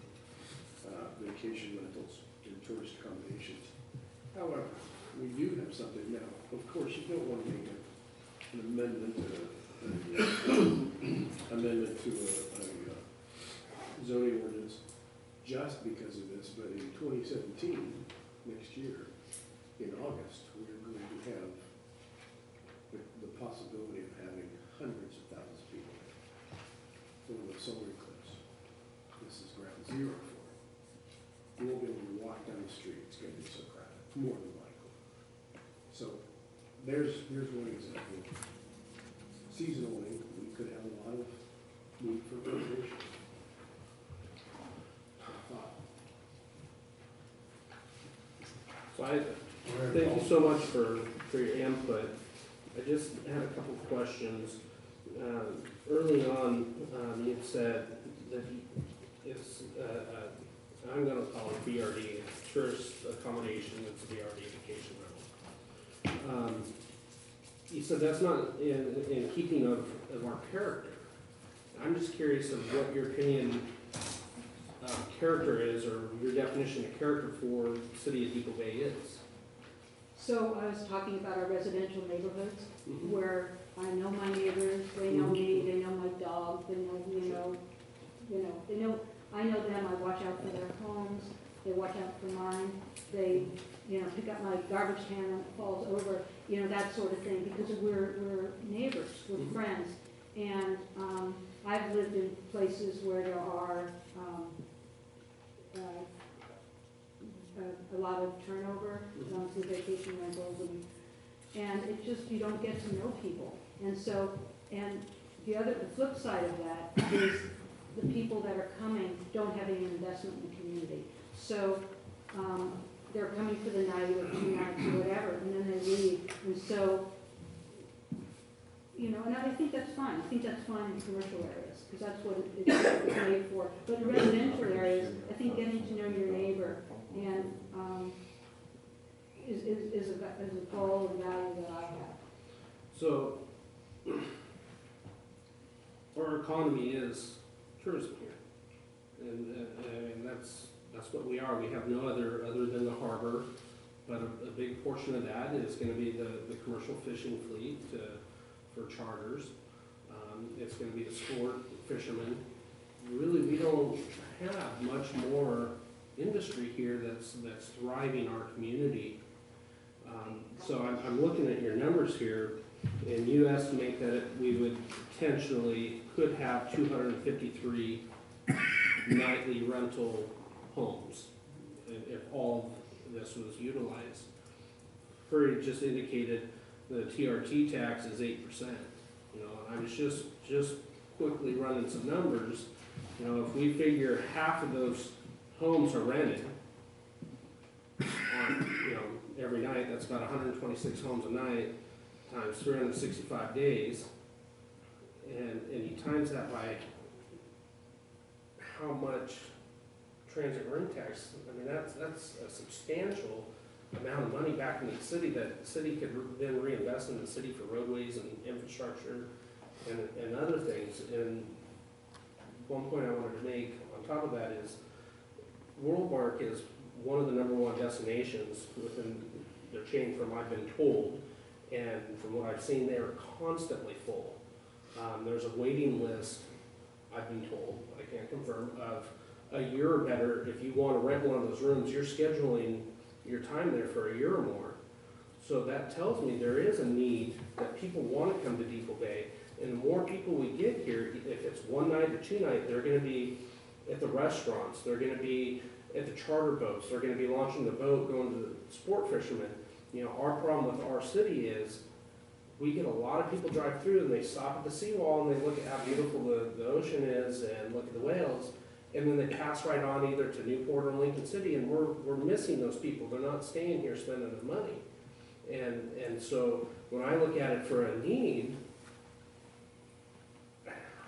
vacation rentals and tourist accommodations. However, we do have something now. Of course, you don't want to make an amendment to a zoning ordinance just because of this, but in 2017, next year, in August, we're going to have the possibility of having hundreds of thousands of people for the solar eclipse. This is ground zero for it. You won't be able to walk down the street, it's gonna be so crowded, more than likely. So, there's one example. Seasonally, we could have a lot of need for recreation. So thank you so much for your input. I just had a couple of questions. Early on, you had said that it's, I'm gonna call it BRD, tourist accommodation, it's BRD vacation rental. You said that's not in keeping of our character. I'm just curious of what your opinion character is, or your definition of character for the city of Depoe Bay is. So I was talking about our residential neighborhoods, Mhm. where I know my neighbors, they know me, they know my dog, they know, they know, I know them, I watch out for their homes, they watch out for mine, they, pick up my garbage can when it falls over, that sort of thing, because we're neighbors, we're Mhm. friends. And, I've lived in places where there are, a lot of turnover, through vacation rentals, and it just, you don't get to know people. And so, and the flip side of that is the people that are coming don't have any investment in the community. So, they're coming for the night or 2 nights or whatever, and then they leave. And so, and I think that's fine. I think that's fine in commercial areas, because that's what it's made for. But in residential areas, I think getting to know your neighbor and is a goal and value that I have. So, our economy is tourism here, and that's what we are. We have no other than the harbor, but a big portion of that is going to be the commercial fishing fleet for charters. It's going to be the sport fishermen. Really, we don't have much more industry here that's thriving our community. So I'm looking at your numbers here, and you estimate that we would potentially could have 253 nightly rental homes if all of this was utilized. Furry just indicated the TRT tax is 8%. And I was just quickly running some numbers, you know, if we figure half of those homes are rented on, you know, every night, that's about 126 homes a night, times 365 days, and you times that by how much transit room tax, I mean, that's a substantial amount of money back in the city that the city could then reinvest in the city for roadways and infrastructure and other things. And one point I wanted to make on top of that is Worldmark is one of the #1 destinations within their chain from I've been told, and from what I've seen, they are constantly full. There's a waiting list, I've been told, I can't confirm, of a year or better. If you want to rent one of those rooms, you're scheduling your time there for a year or more. So that tells me there is a need, that people want to come to Depoe Bay. And the more people we get here, if it's one night or 2 nights, they're going to be at the restaurants, they're going to be at the charter boats, they're going to be launching the boat, going to the sport fishermen. You know, our problem with our city is we get a lot of people drive through and they stop at the seawall and they look at how beautiful the ocean is and look at the whales. And then they pass right on either to Newport or Lincoln City, and we're missing those people. They're not staying here spending their money. And so when I look at it for a need,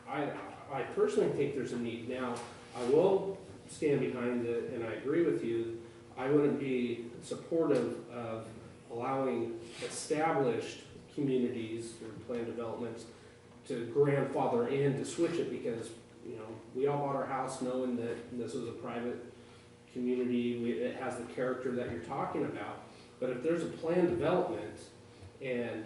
I personally think there's a need. Now, I will stand behind it, and I agree with you. I wouldn't be supportive of allowing established communities or planned developments to grandfather in to switch it, because, you know, we all bought our house knowing that this was a private community. It has the character that you're talking about. But if there's a planned development and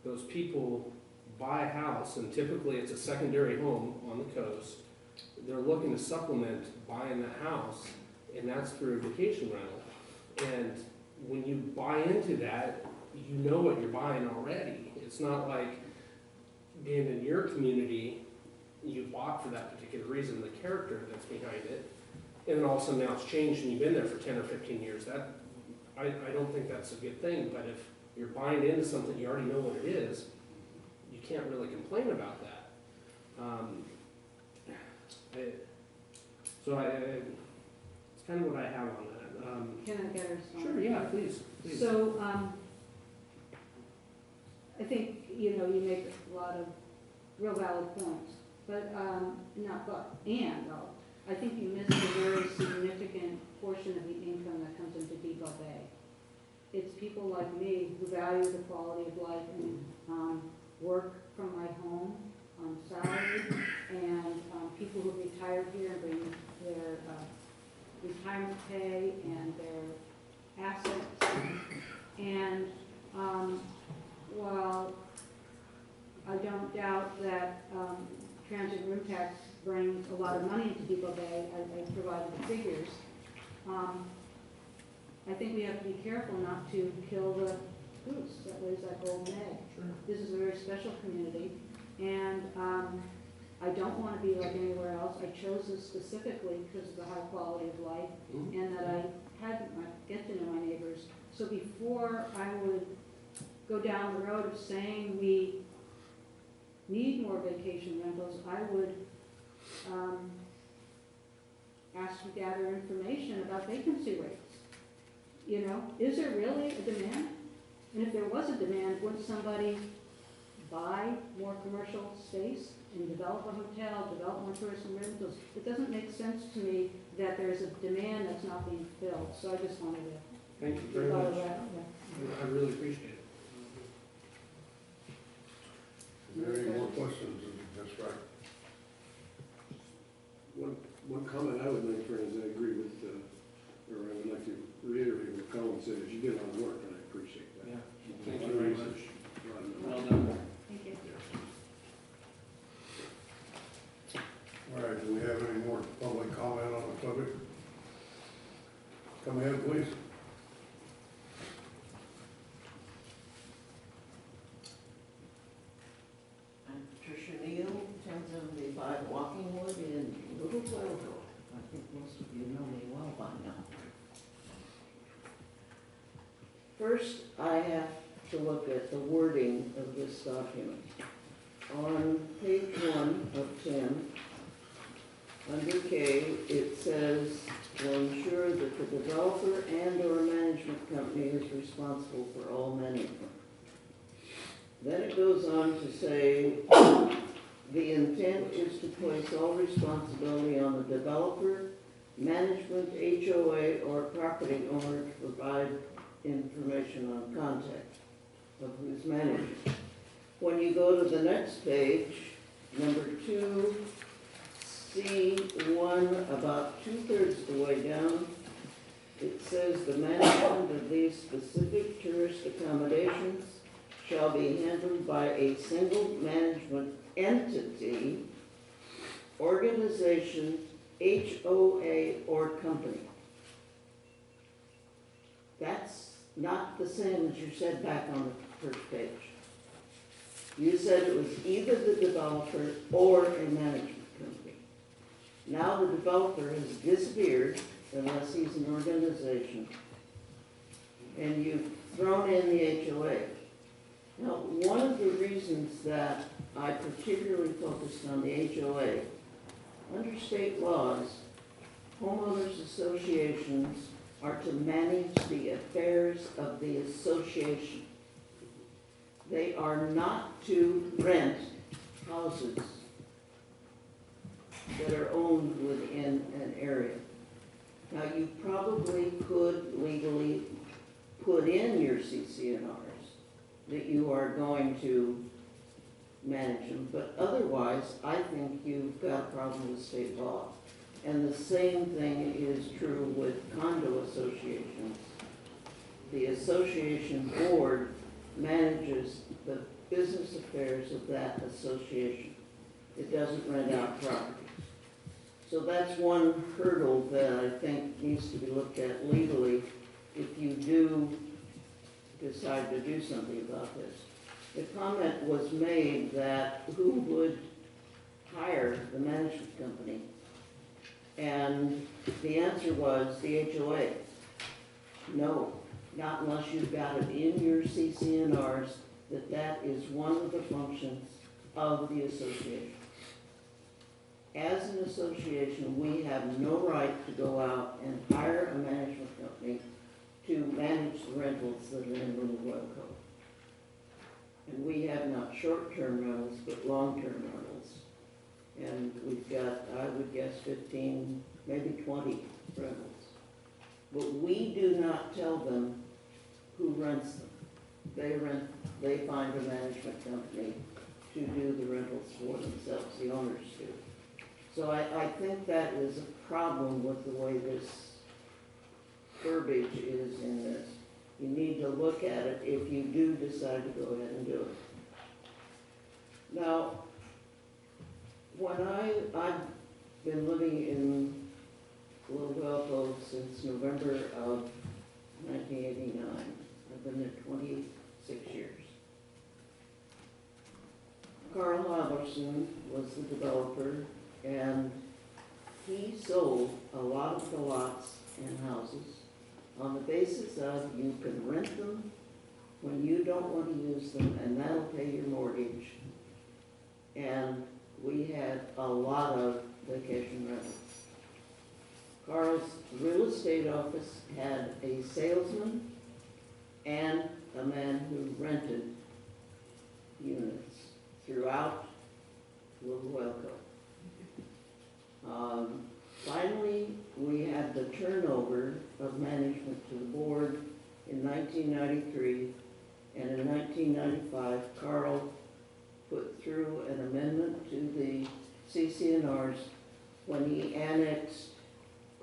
those people buy a house, and typically it's a secondary home on the coast, they're looking to supplement buying that house, and that's through a vacation rental. And when you buy into that, you know what you're buying already. It's not like being in your community, you bought for that particular reason, the character that's behind it, and then all of a sudden now it's changed and you've been there for 10 or 15 years. That I don't think that's a good thing. But if you're buying into something, you already know what it is, you can't really complain about that. It's kind of what I have on that. Can I get a response? Sure, yeah, please. So, I think, you know, you make a lot of real valid points, but, I think you missed a very significant portion of the income that comes into Depoe Bay. It's people like me who value the quality of life and, work from my home on salary, and, people who retire here and bring their, retirement pay and their assets. And, while I don't doubt that transit room tax brings a lot of money into Depoe Bay, I provided the figures, I think we have to be careful not to kill the goose that lays that golden egg. Sure. This is a very special community, and I don't want to be like anywhere else. I chose this specifically because of the high quality of life, and that I had get to know my neighbors. So before I would go down the road of saying we need more vacation rentals, I would ask to gather information about vacancy rates. You know, is there really a demand? And if there was a demand, would somebody buy more commercial space and develop a hotel, develop more tourism rentals? It doesn't make sense to me that there's a demand that's not being filled. So I just wanted to. Thank you very much. I really appreciate it. Is there any more questions? That's right. One comment I would make, friends, I agree with, or I would like to reiterate what Colin said, is you did a lot of work, and I appreciate that. Yeah. A Thank lot you of very research, much. a lot of Well knowledge. done. Thank you. All right, do we have any more public comment on the subject? Come ahead, please. I'm Patricia Neal, 1075 Walking Wood in Little Wellville. I think most of you know me well by now. First, I have to look at the wording of this document. on page 1 of 10, under K, it says, will ensure that the developer and/or management company is responsible for all management. Then it goes on to say, the intent is to place all responsibility on the developer, management, HOA, or property owner to provide information on contact of who's managing. When you go to the next page, number 2, C1, about 2/3 of the way down, it says the management of these specific tourist accommodations shall be handled by a single management entity, organization, HOA, or company. That's not the same as you said back on the first page. You said it was either the developer or a management company. Now the developer has disappeared unless he's an organization, and you've thrown in the HOA. Now, one of the reasons that I particularly focused on the HOA, under state laws, homeowners associations are to manage the affairs of the association. They are not to rent houses that are owned within an area. Now, you probably could legally put in your CCNRs that you are going to manage them, but otherwise, I think you've got a problem with state law. And the same thing is true with condo associations. The association board manages the business affairs of that association. It doesn't rent out property. So that's one hurdle that I think needs to be looked at legally if you do decide to do something about this. The comment was made that who would hire the management company? And the answer was the HOA. No, not unless you've got it in your CCNRs that that is one of the functions of the association. As an association, we have no right to go out and hire a management company to manage the rentals that are in Little Royal Cove. And we have not short-term rentals, but long-term rentals. And we've got, I would guess, 15, maybe 20 rentals. But we do not tell them who rents them. They find a management company to do the rentals for themselves, the owners do. So I think that is a problem with the way this verbiage is in this. You need to look at it if you do decide to go ahead and do it. Now, when I've been living in Little Royal Cove since November of 1989. I've been there 26 years. Carl Halverson was the developer, and he sold a lot of the lots and houses on the basis of you can rent them when you don't want to use them, and that'll pay your mortgage. And we had a lot of vacation rentals. Carl's real estate office had a salesman and a man who rented units throughout Little Royal Cove. Finally, we had the turnover of management to the board in 1993, and in 1995, Carl put through an amendment to the CCNRs when he annexed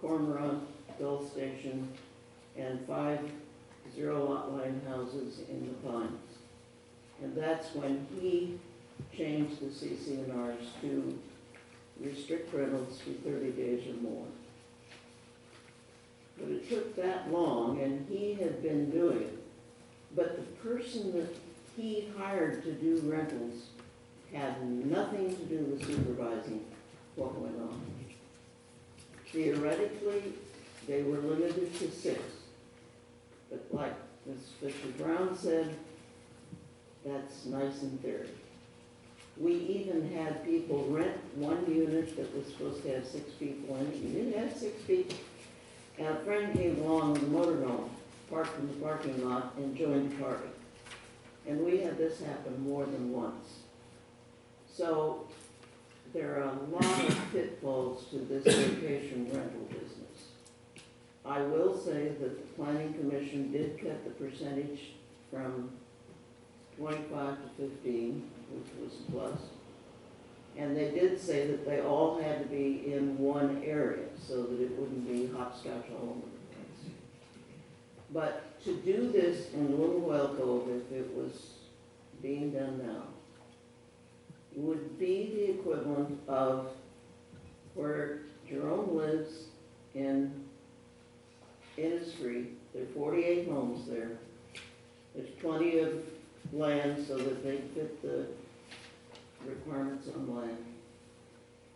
Cormorant, Gulf Station, and 5 zero-lot line houses in the Pines. And that's when he changed the CCNRs to restrict rentals for 30 days or more. But it took that long, and he had been doing it. But the person that he hired to do rentals had nothing to do with supervising what went on. Theoretically, they were limited to 6. But like Ms. Fisher-Brown said, that's nice in theory. We even had people rent one unit that was supposed to have 6 people in it, and it had 6 people. And a friend came along with a motorhome, parked in the parking lot, and joined the party. And we had this happen more than once. So there are a lot of pitfalls to this vacation rental business. I will say that the planning commission did cut the percentage from 25 to 15, which was a plus. And they did say that they all had to be in one area so that it wouldn't be hopscotch all over the place. But to do this in Little Well Cove, if it was being done now, would be the equivalent of where Jerome lives in Innisfree. There are 48 homes there. There's plenty of land so that they fit the requirements on land.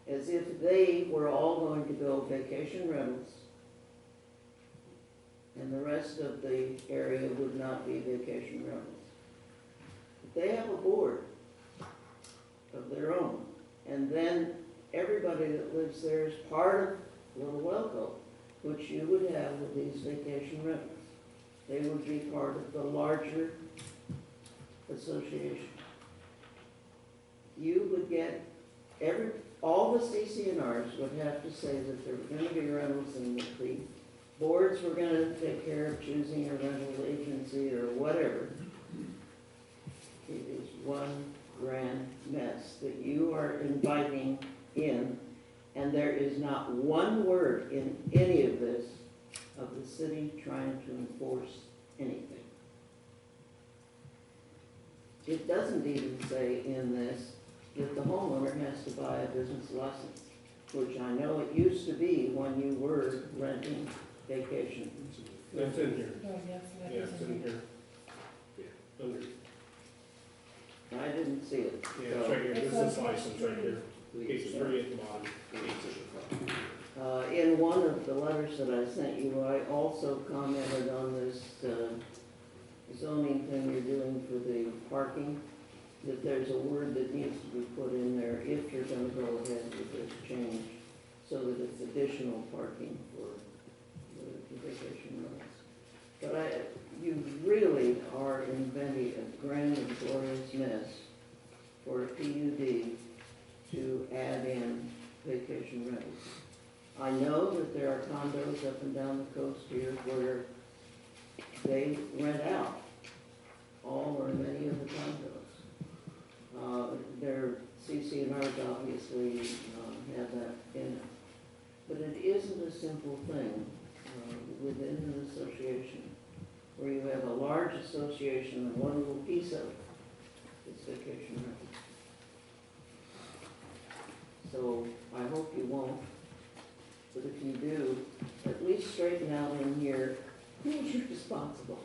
As if they were all going to go vacation rentals and the rest of the area would not be vacation rentals. But they have a board of their own, and then everybody that lives there is part of Little Well Cove, which you would have with these vacation rentals. They would be part of the larger association. You would get all the CCNRs would have to say that there were going to be rentals and that the boards were going to take care of choosing a rental agency or whatever. It is one grand mess that you are inviting in, and there is not one word in any of this of the city trying to enforce anything. It doesn't even say in this that the homeowner has to buy a business license, which I know it used to be when you were renting vacation. That's in here. Oh, yes, that Yeah, is it's in in here. here. Under, I didn't see it. yeah, it's right here, It's business on license right here, page 3 at the bottom. In one of the letters that I sent you, I also commented on this zoning thing you're doing for the parking, that there's a word that needs to be put in there if you're gonna go ahead with this change, so that it's additional parking for the vacation rentals. But you really are inventing a grand and glorious mess for a PUD to add in vacation rentals. I know that there are condos up and down the coast here where they rent out all or many of the condos. Their CCNRs obviously have that in it. But it isn't a simple thing within an association where you have a large association and one little piece of it is vacation rentals. So I hope you won't. But if you do, at least straighten out in here who's responsible.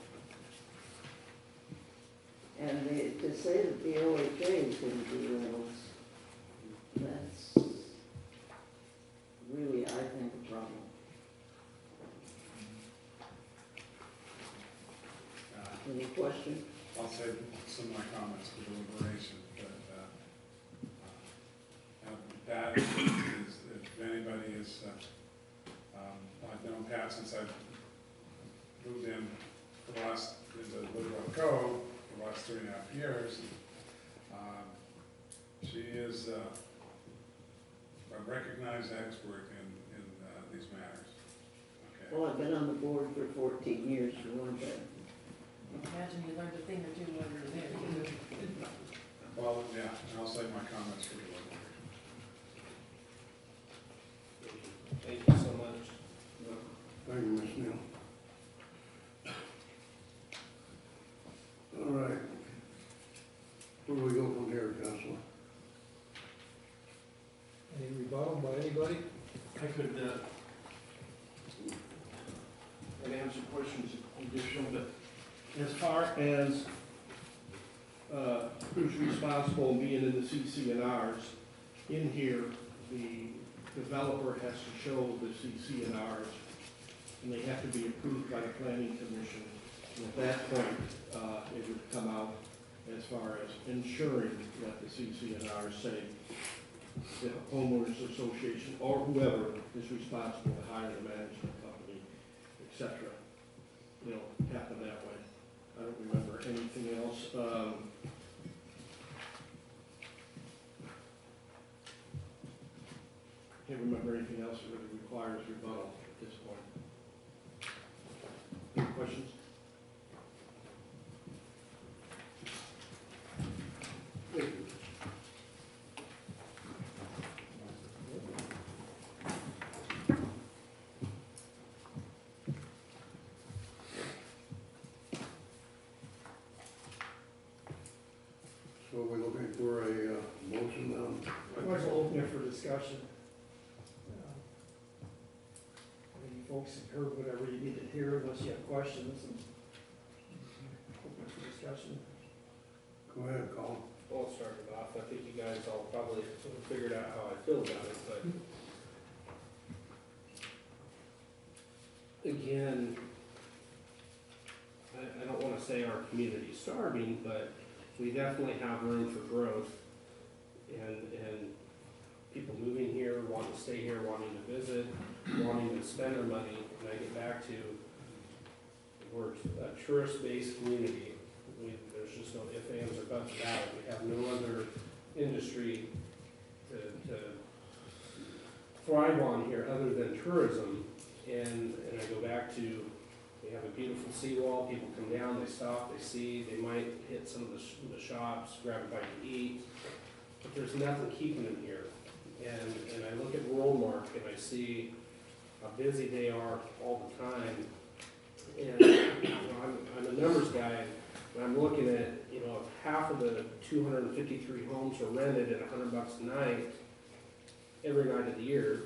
And to say that the OHA is going to do rentals, that's really, I think, a problem. Any question? I'll save some of my comments for deliberation, but that is, if anybody is, I've known Pat since I've moved in for the last, into Little Rock Cove, for the last 3.5 years. She is a recognized expert in these matters. Okay. Well, I've been on the board for 14 years for one thing. Imagine you learned a thing or two while you were there. Well, yeah, and I'll save my comments for deliberation. Thank you so much. Thank you, Ms. Neal. All right. Where do we go from here, Counselor? Any rebuttal by anybody? I could, answer questions additional, but as far as, who's responsible being in the CCNRs, in here, the developer has to show the CCNRs, and they have to be approved by the planning commission. And at that point, it would come out as far as ensuring that the CCNRs say the homeowners association or whoever is responsible to hire the management company, et cetera, you know, happen that way. I don't remember anything else. Can't remember anything else that really requires rebuttal at this point. Any questions? So we're looking for a motion on, I might as well open it for discussion. I mean, you folks have heard whatever you need to hear unless you have questions, and open it for discussion. go ahead, Colin. I'll start it off. I think you guys all probably sort of figured out how I feel about it, but again, I don't want to say our community's starving, but we definitely have room for growth and people moving here, wanting to stay here, wanting to visit, wanting to spend their money. And I get back to, we're a tourist-based community. There's just no ifs, ands, or buts about it. We have no other industry to thrive on here other than tourism. And I go back to, we have a beautiful seawall, people come down, they stop, they see, they might hit some of the shops, grab a bite to eat, but there's nothing keeping them here. And I look at Rollmark and I see how busy they are all the time. And you know, I'm a numbers guy, and I'm looking at, you know, if half of the 253 homes are rented at $100 a night, every night of the year,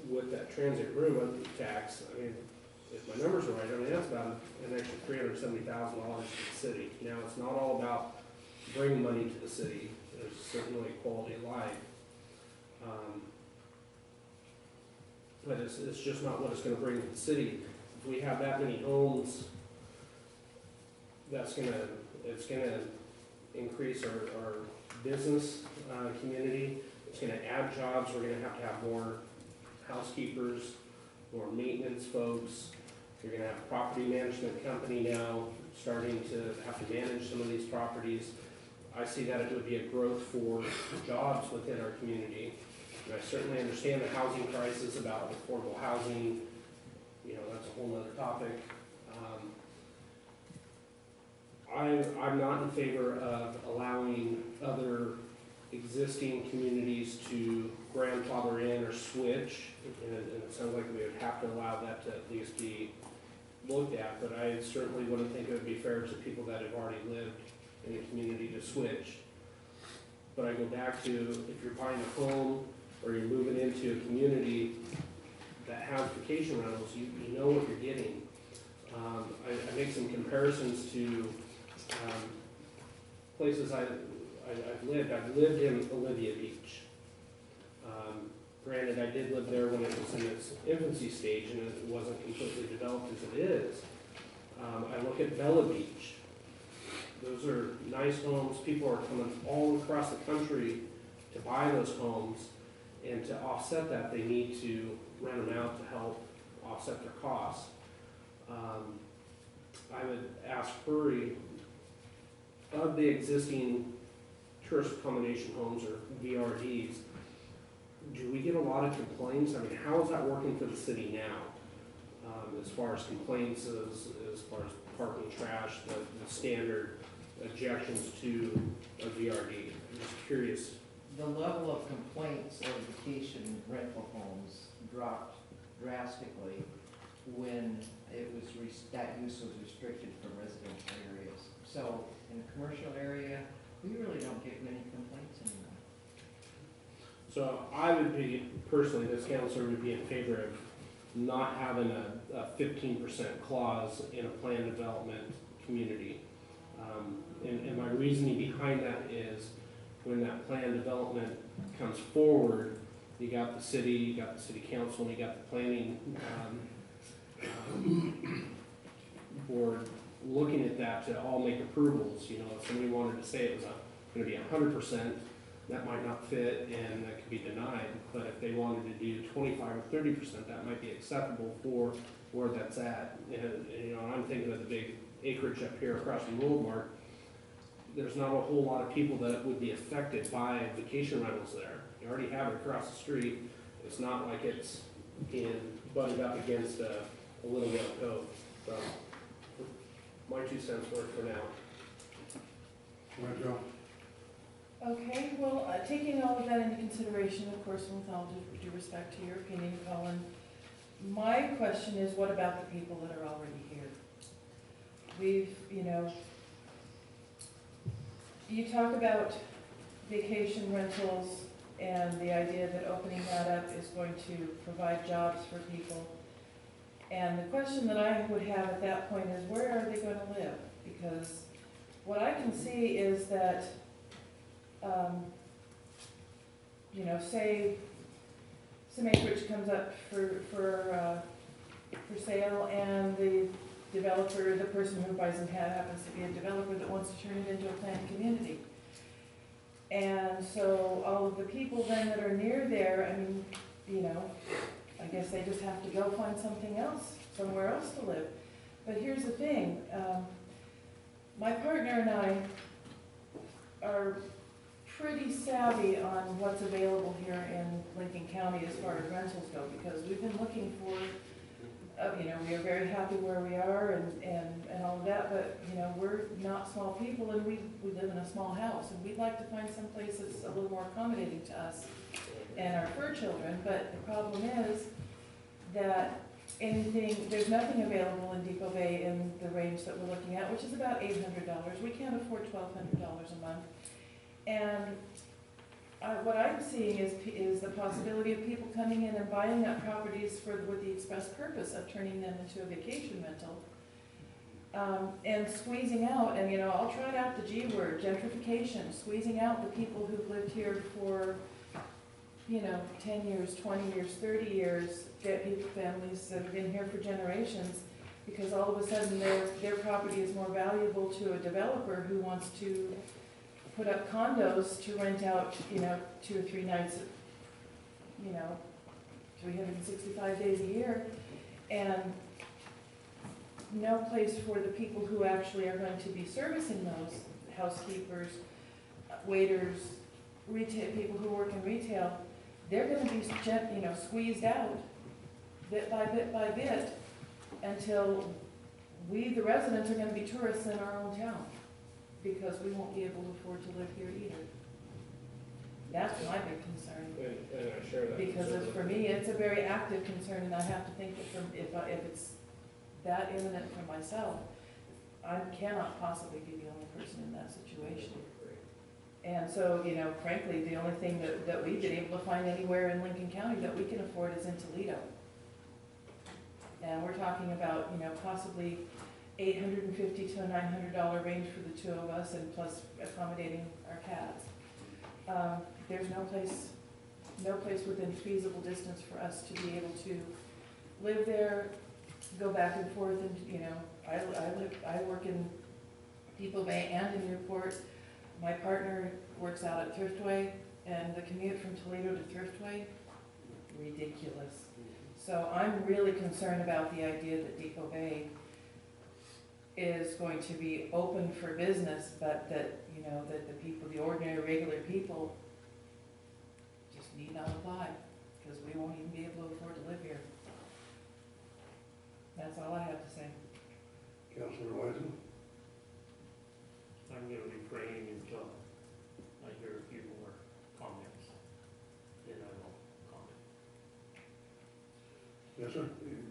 with that transit room tax, I mean, if my numbers are right, I mean, that's about an extra $370,000 to the city. Now, it's not all about bringing money to the city. There's certainly quality of life. But it's just not what it's gonna bring to the city. If we have that many homes, it's gonna increase our business community. It's gonna add jobs. We're gonna have more housekeepers, more maintenance folks. You're gonna have a property management company now starting to have to manage some of these properties. I see that it would be a growth for jobs within our community. And I certainly understand the housing crisis about affordable housing. You know, that's a whole other topic. I'm not in favor of allowing other existing communities to grandfather in or switch, and it sounds like we would have to allow that to at least be looked at, but I certainly wouldn't think it would be fair to people that have already lived in the community to switch. But I go back to, if you're buying a home or you're moving into a community that has vacation rentals, you know what you're getting. I make some comparisons to places I've lived. I've lived in Olivia Beach. Granted, I did live there when it was in its infancy stage and it wasn't completely developed as it is. I look at Bella Beach. Those are nice homes. People are coming all across the country to buy those homes, and to offset that, they need to rent them out to help offset their costs. I would ask Furry, of the existing tourist accommodation homes or VRDs, do we get a lot of complaints? I mean, how is that working for the city now? As far as complaints, as far as parking trash, the standard objections to a VRD? I'm just curious. The level of complaints of vacation rental homes dropped drastically when that use was restricted from residential areas. So in a commercial area, we really don't get many complaints anymore. So I would be, personally, this council would be in favor of not having a 15% clause in a planned development community. And my reasoning behind that is when that planned development comes forward, you got the city council, and you got the planning board looking at that to all make approvals, you know, if somebody wanted to say it was gonna be 100%, that might not fit and that could be denied. But if they wanted to do 25 or 30%, that might be acceptable for where that's at. And you know, I'm thinking of the big acreage up here across from Woolmark. There's not a whole lot of people that would be affected by vacation rentals there. You already have it across the street. It's not like it's butted up against a little yellow cove. So, my 2 cents worth for now. Right, Joe? Okay, well, taking all of that into consideration, of course, with all due respect to your opinion, Colin, my question is, what about the people that are already here? We've, you know, you talk about vacation rentals and the idea that opening that up is going to provide jobs for people. And the question that I would have at that point is, where are they going to live? Because what I can see is that, you know, say some acreage comes up for sale, and the developer, the person who buys it happens to be a developer that wants to turn it into a planned community. And so all of the people then that are near there, I mean, you know, I guess they just have to go find something else, somewhere else to live. But here's the thing, my partner and I are pretty savvy on what's available here in Lincoln County as far as rentals go, because we've been looking for, you know, we are very happy where we are and all of that, but, you know, we're not small people, and we live in a small house, and we'd like to find some place that's a little more accommodating to us and our fur children. But the problem is that there's nothing available in Depoe Bay in the range that we're looking at, which is about $800. We can't afford $1,200 a month. And what I'm seeing is the possibility of people coming in and buying up properties with the express purpose of turning them into a vacation rental, and squeezing out, and you know, I'll trot out the G word, gentrification, squeezing out the people who've lived here for, you know, 10 years, 20 years, 30 years, families that have been here for generations, because all of a sudden their property is more valuable to a developer who wants to put up condos to rent out, you know, 2 or 3 nights, you know, 365 days a year, and no place for the people who actually are going to be servicing those, housekeepers, waiters, retail, people who work in retail. They're going to be, you know, squeezed out bit by bit until we, the residents, are going to be tourists in our own town, because we won't be able to afford to live here either. That's my big concern. And I share that. Because for me, it's a very active concern, and I have to think that if it's that imminent for myself, I cannot possibly be the only person in that situation. And so, you know, frankly, the only thing that we've been able to find anywhere in Lincoln County that we can afford is in Toledo. And we're talking about, you know, possibly $850 to a $900 range for the 2 of us, and plus accommodating our cats. There's no place within feasible distance for us to be able to live there, go back and forth, and, you know, I work in Depoe Bay and in Newport. My partner works out at Thriftway, and the commute from Toledo to Thriftway, ridiculous. So I'm really concerned about the idea that Depoe Bay is going to be open for business, but that, you know, that the people, the ordinary, regular people, just need not apply, because we won't even be able to afford to live here. That's all I have to say. Councilor Wiseman? I'm gonna refrain until I hear a few more comments, then I will comment. Yes, sir?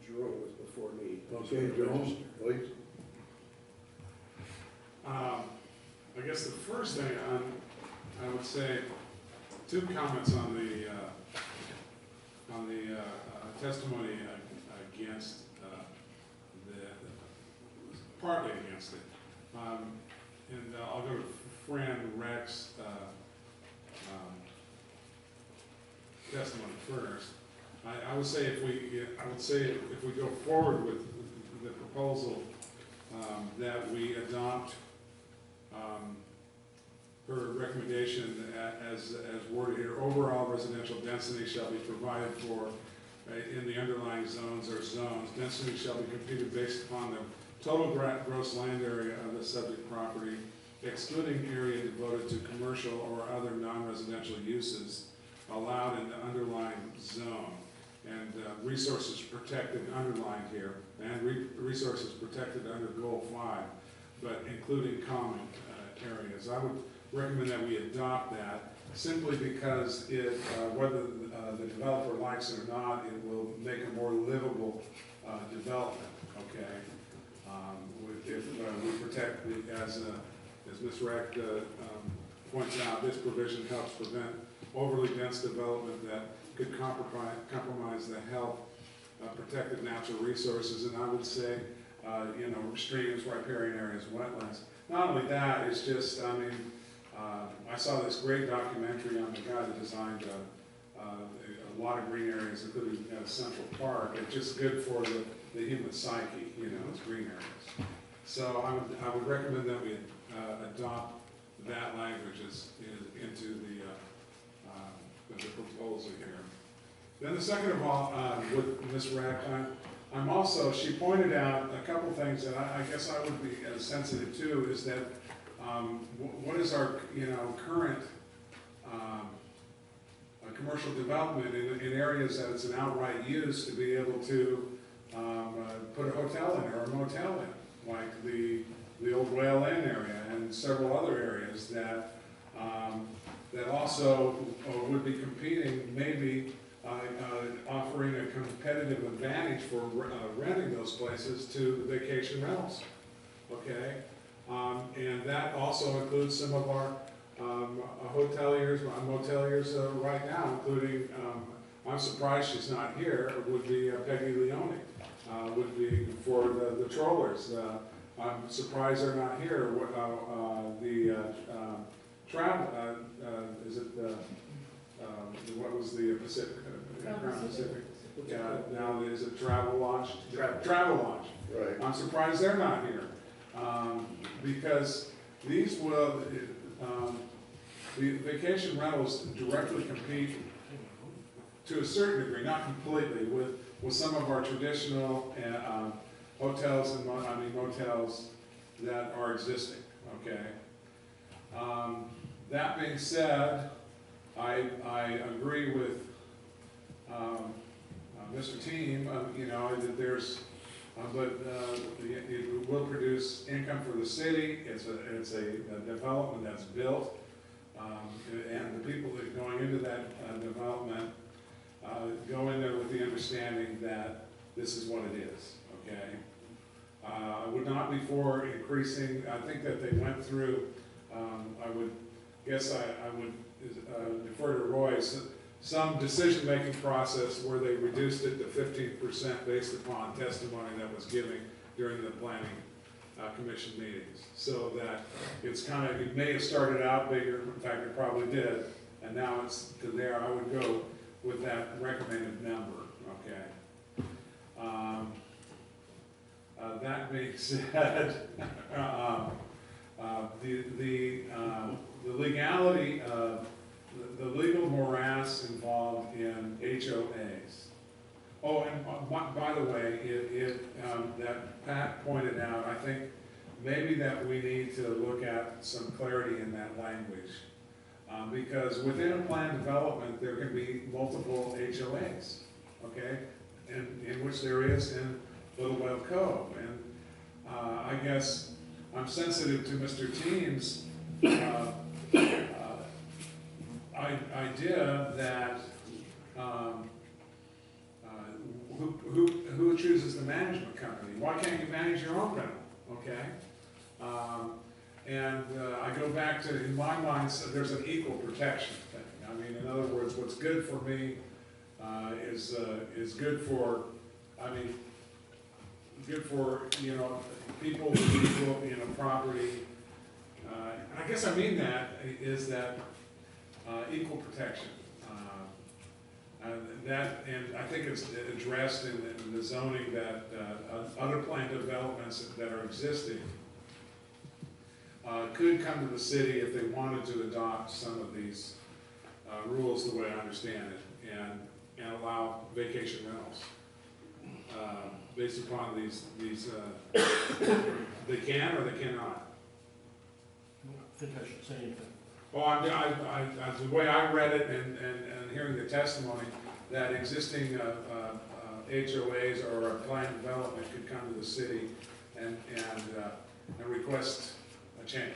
Jerome was before me. Okay, Jerome, please. I guess the first thing I would say, 2 comments on the testimony against partly against it. And I'll go to Fran Reck's testimony first. I would say if we go forward with the proposal that we adopt her recommendation as worded here. Overall residential density shall be provided for in the underlying zones or zones. Density shall be computed based upon the total gross land area of the subject property, excluding area devoted to commercial or other non-residential uses allowed in the underlying zone. And resources protected underlined here, and resources protected under Goal 5, but including common areas. I would recommend that we adopt that simply because it, whether the developer likes it or not, it will make a more livable development, okay? If we protect, as Ms. Reck points out, this provision helps prevent overly dense development that could compromise the health of protected natural resources, and I would say, streams, riparian areas, wetlands. Not only that, it's just, I saw this great documentary on the guy that designed a lot of green areas, including Central Park. It's just good for the human psyche, it's green areas. So I would recommend that we adopt that language into the proposal here. Then the second of all, with Ms. Radcliffe, I'm also, she pointed out a couple things that I guess I would be sensitive to, is that what is our current commercial development in areas that it's an outright use to be able to put a hotel in or a motel in, like the old Whale Inn area and several other areas that that also would be competing, maybe offering a competitive advantage for renting those places to vacation rentals, okay? And that also includes some of our hoteliers, moteliers right now, including, I'm surprised she's not here, would be Peggy Leone, would be for the trollers. I'm surprised they're not here. Travel, is it what was the Pacific? Crown Pacific. Yeah, now is it Travel Launch? Travel Launch. Right. I'm surprised they're not here, because these will, the vacation rentals directly compete to a certain degree, not completely, with some of our traditional hotels and motels that are existing. Okay. That being said, I agree with Mr. Team, that there's, it will produce income for the city. It's a development that's built, and the people that are going into that development go in there with the understanding that this is what it is. Okay. I would not be for increasing. I think that they went through. I would guess I would defer to Roy's, some decision-making process where they reduced it to 15% based upon testimony that was given during the planning commission meetings. So that it's kind of, it may have started out bigger, in fact it probably did, and now it's to there. I would go with that recommended number, okay? That being said, the legality of the legal morass involved in HOAs. Oh, and by the way, that Pat pointed out, I think maybe that we need to look at some clarity in that language. Because within a planned development, there can be multiple HOAs, okay? In which there is in Little Whale Cove. And I guess I'm sensitive to Mr. Team's idea that who chooses the management company? Why can't you manage your own rental? Okay, and I go back to, in my mind, there's an equal protection thing. I mean, in other words, what's good for me is good for, good for people who equal property. I guess I mean that is that equal protection. And I think it's addressed in the zoning that other planned development developments that are existing could come to the city if they wanted to adopt some of these rules, the way I understand it, and allow vacation rentals based upon these they can or they cannot. I don't think I should say anything. Oh, the way I read it and hearing the testimony, that existing HOAs or a planned development could come to the city and request a change.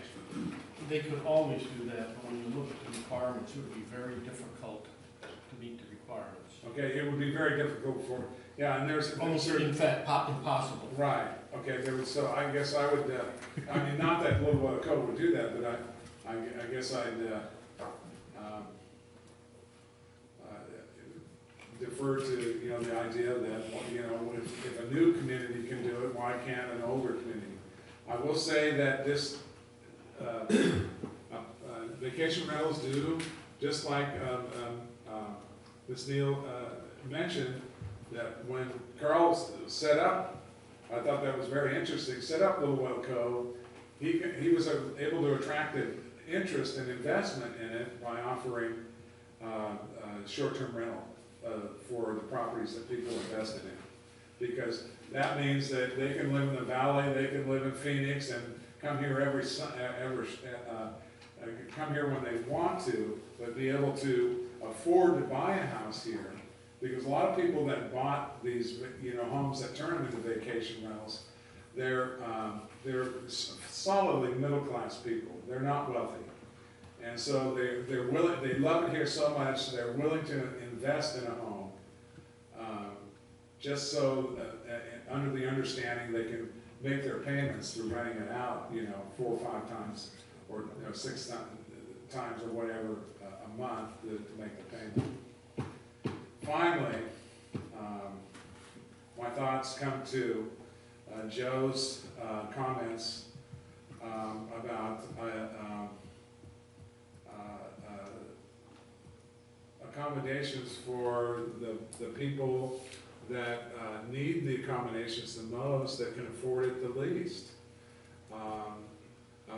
They could always do that, but when you look at the requirements, it would be very difficult to meet the requirements. Okay, it would be very difficult for, yeah, and there's. Almost, in fact, impossible. Right, okay, so I guess I would, I mean, not that Little Oil Code would do that, but I guess I'd defer to, the idea that, if a new community can do it, why can't an older community? I will say that this, vacation rentals do, just like Ms. Neal mentioned, that when Carl set up, I thought that was very interesting, set up Little Oil Cove, he was able to attract interest and investment in it by offering short-term rental for the properties that people invested in. Because that means that they can live in the valley, they can live in Phoenix and come here come here when they want to, but be able to afford to buy a house here. Because a lot of people that bought these, homes that turn them into vacation rentals, they're solidly middle-class people. They're not wealthy, and so they're willing. They love it here so much they're willing to invest in a home, just so under the understanding they can make their payments through renting it out, 4 or 5 times, or 6 times or whatever a month to make the payment. Finally, my thoughts come to Joe's comments about accommodations for the people that need the accommodations the most, that can afford it the least.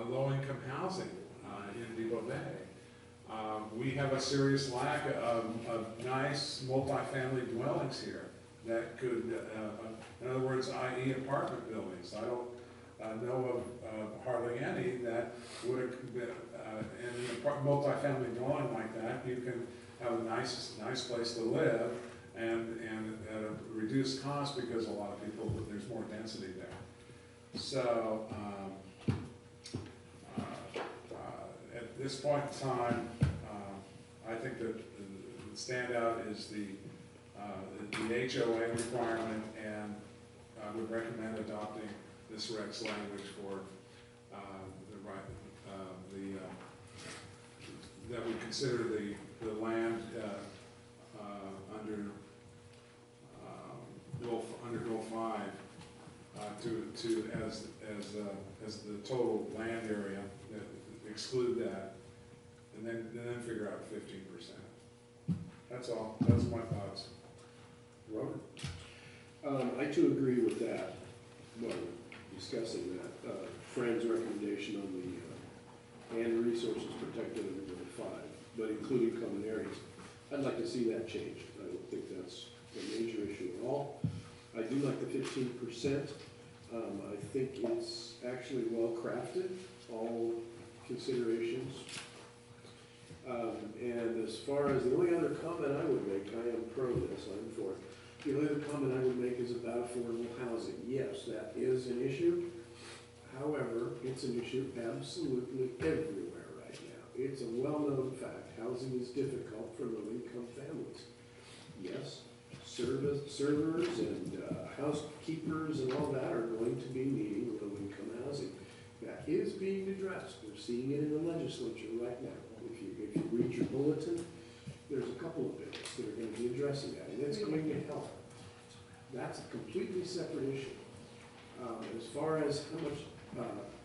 Low-income housing in Depoe Bay. We have a serious lack of nice multifamily dwellings here that could, in other words, i.e. apartment buildings. I don't know of hardly any that would have been, in a multifamily dwelling like that, you can have a nice place to live and at a reduced cost, because a lot of people, there's more density there. So, at this point in time, I think that the standout is the HOA requirement, and I would recommend adopting this Rex language for that we consider the land under Goal 5 as the total land area, exclude that, and then figure out 15%. That's all. That's my thoughts. Robert? I too agree with that, well, discussing that. Fran's recommendation on the and resources protected under Goal 5, but including common areas. I'd like to see that changed. I don't think that's a major issue at all. I do like the 15%. I think it's actually well crafted, all considerations. And as far as the only other comment I would make, I am pro this, I'm for it. The only other comment I would make is about affordable housing. Yes, that is an issue. However, it's an issue absolutely everywhere right now. It's a well-known fact. Housing is difficult for low-income families. Yes, servers and housekeepers and all that are going to be needing low-income housing. That is being addressed. We're seeing it in the legislature right now. If you read your bulletin, there's a couple of bills that are going to be addressing that, and it's going to help. That's a completely separate issue. As far as how much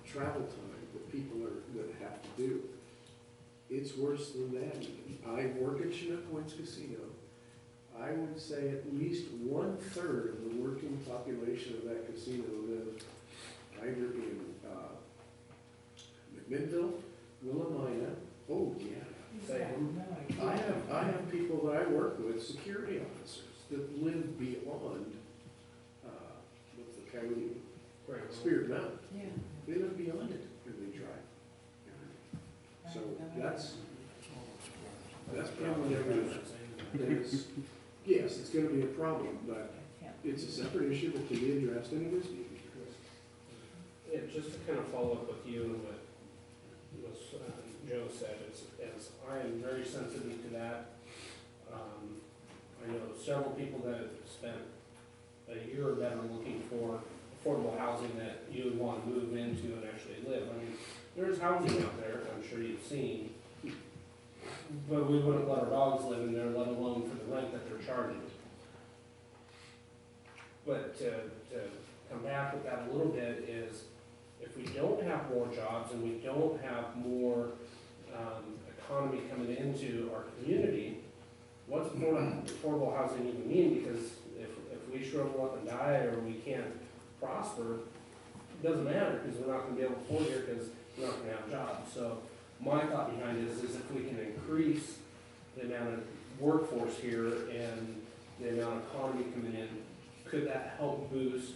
travel time that people that have to do, it's worse than that. I work at Chinook Points Casino. I would say at least 1/3 of the working population of that casino live either in, McMinnville, Willamina, oh, yeah. Same. I have people that I work with, security officers, that live beyond, what's the county, Right. Spirit Mountain. Yeah. They live beyond it and they drive. So that's probably yes, it's gonna be a problem, but it's a separate issue that can be addressed and it is being addressed. Yeah, just to kind of follow up with you and what Joe said, is I am very sensitive to that. I know several people that have spent a year or better looking for affordable housing that you would want to move into and actually live. I mean, there's housing out there, I'm sure you've seen, but we wouldn't let our dogs live in there, let alone for the rent that they're charging. But to come back with that a little bit is, if we don't have more jobs and we don't have more economy coming into our community, what's affordable housing even mean? Because if we shrivel up and die or we can't prosper, it doesn't matter, because we're not gonna be able to afford here because we're not gonna have jobs. So my thought behind it is if we can increase the amount of workforce here and the amount of economy coming in, could that help boost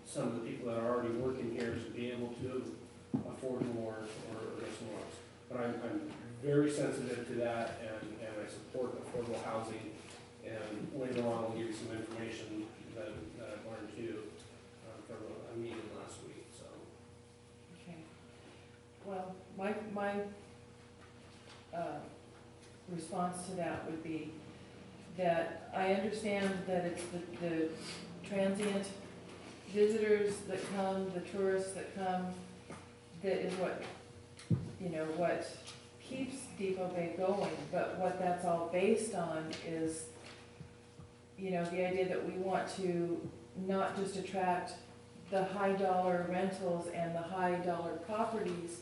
some of the people that are already working here to be able to afford more or more? But I'm very sensitive to that, and I support affordable housing. And later on, I'll give you some information that I've learned too from a meeting last week. So. Okay. Well, my response to that would be that I understand that it's the transient visitors that come, the tourists that come, that is what, what keeps Depoe Bay going. But what that's all based on is, the idea that we want to not just attract the high dollar rentals and the high dollar properties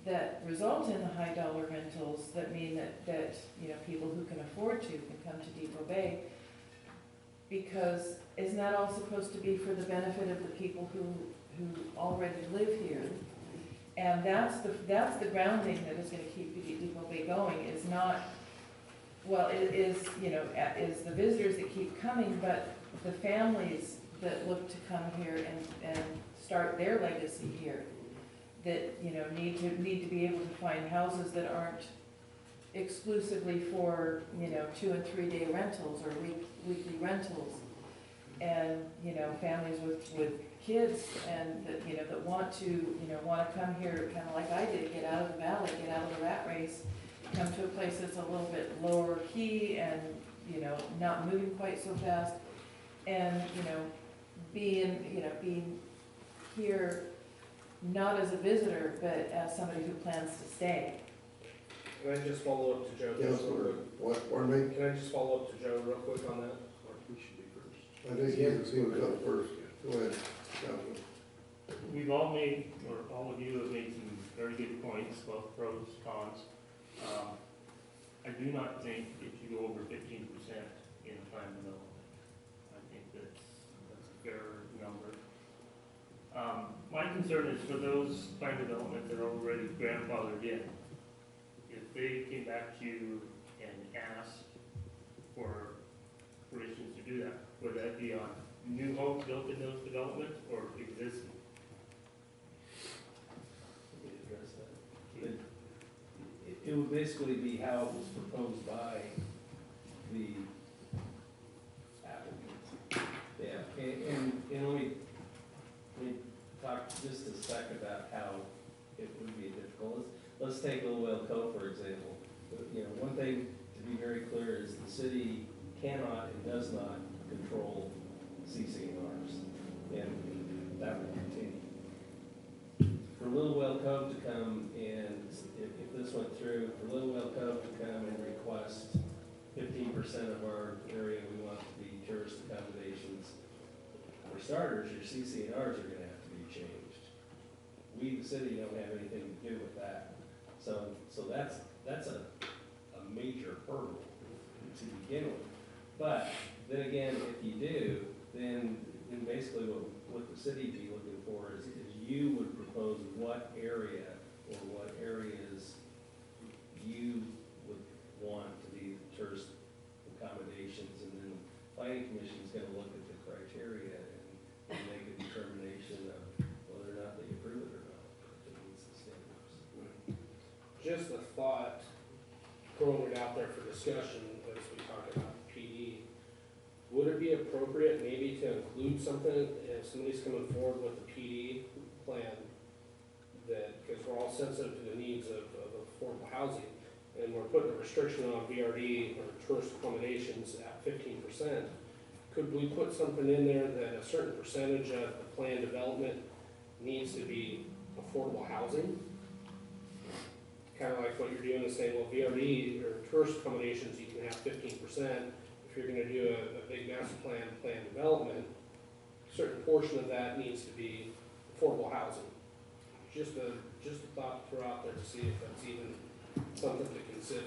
that result in the high dollar rentals, that mean that people who can afford to can come to Depoe Bay. Because isn't that all supposed to be for the benefit of the people who already live here? And that's the grounding that is gonna keep Depoe Bay going, is not, well, it is the visitors that keep coming, but the families that look to come here and start their legacy here, that, need to be able to find houses that aren't exclusively for, 2 and 3 day rentals or weekly rentals. And, families with kids and that want to come here kind of like I did, get out of the valley, get out of the rat race, come to a place that's a little bit lower key and, not moving quite so fast. And, being here not as a visitor, but as somebody who plans to stay. Can I just follow up to Joe? Yes, sir. What, pardon me? Can I just follow up to Joe real quick on that? We should be first. I think he was up first. Go ahead, Councilman. We've all made, or all of you have made some very good points, both pros, cons. I do not think it should go over 15% in planned development. I think that's a fair number. My concern is for those planned development that are already grandfathered in. If they came back to you and asked for permission to do that, would that be on new homes built in those developments or existing? Let me address that. It would basically be how it was proposed by the applicant. Yeah, and let me talk just a sec about how it would be difficult. Let's take Little Whale Cove, for example. One thing to be very clear is the city cannot and does not control CC&Rs, and that will continue. For Little Whale Cove to come and, if this went through, for Little Whale Cove to come and request 15% of our area we want to be tourist accommodations, for starters, your CC&Rs are going to have to be changed. We, the city, don't have anything to do with that. So that's a major hurdle to begin with. But then again, if you do, then basically what the city be looking for is you would propose what area or what areas you would want to be tourist accommodations, and then the planning commission's gonna look at the criteria and make a determination of whether or not they approve it or not, if it meets the standards. Just a thought, throwing it out there for discussion as we talk about PD. Would it be appropriate maybe to include something if somebody's coming forward with a PD plan that, because we're all sensitive to the needs of affordable housing, and we're putting a restriction on VRD or tourist accommodations at 15%, could we put something in there that a certain percentage of the planned development needs to be affordable housing? Kind of like what you're doing is saying, well, VRD or tourist accommodations, you can have 15%. If you're gonna do a big master plan development, a certain portion of that needs to be affordable housing. Just a thought to throw out there to see if that's even something to consider.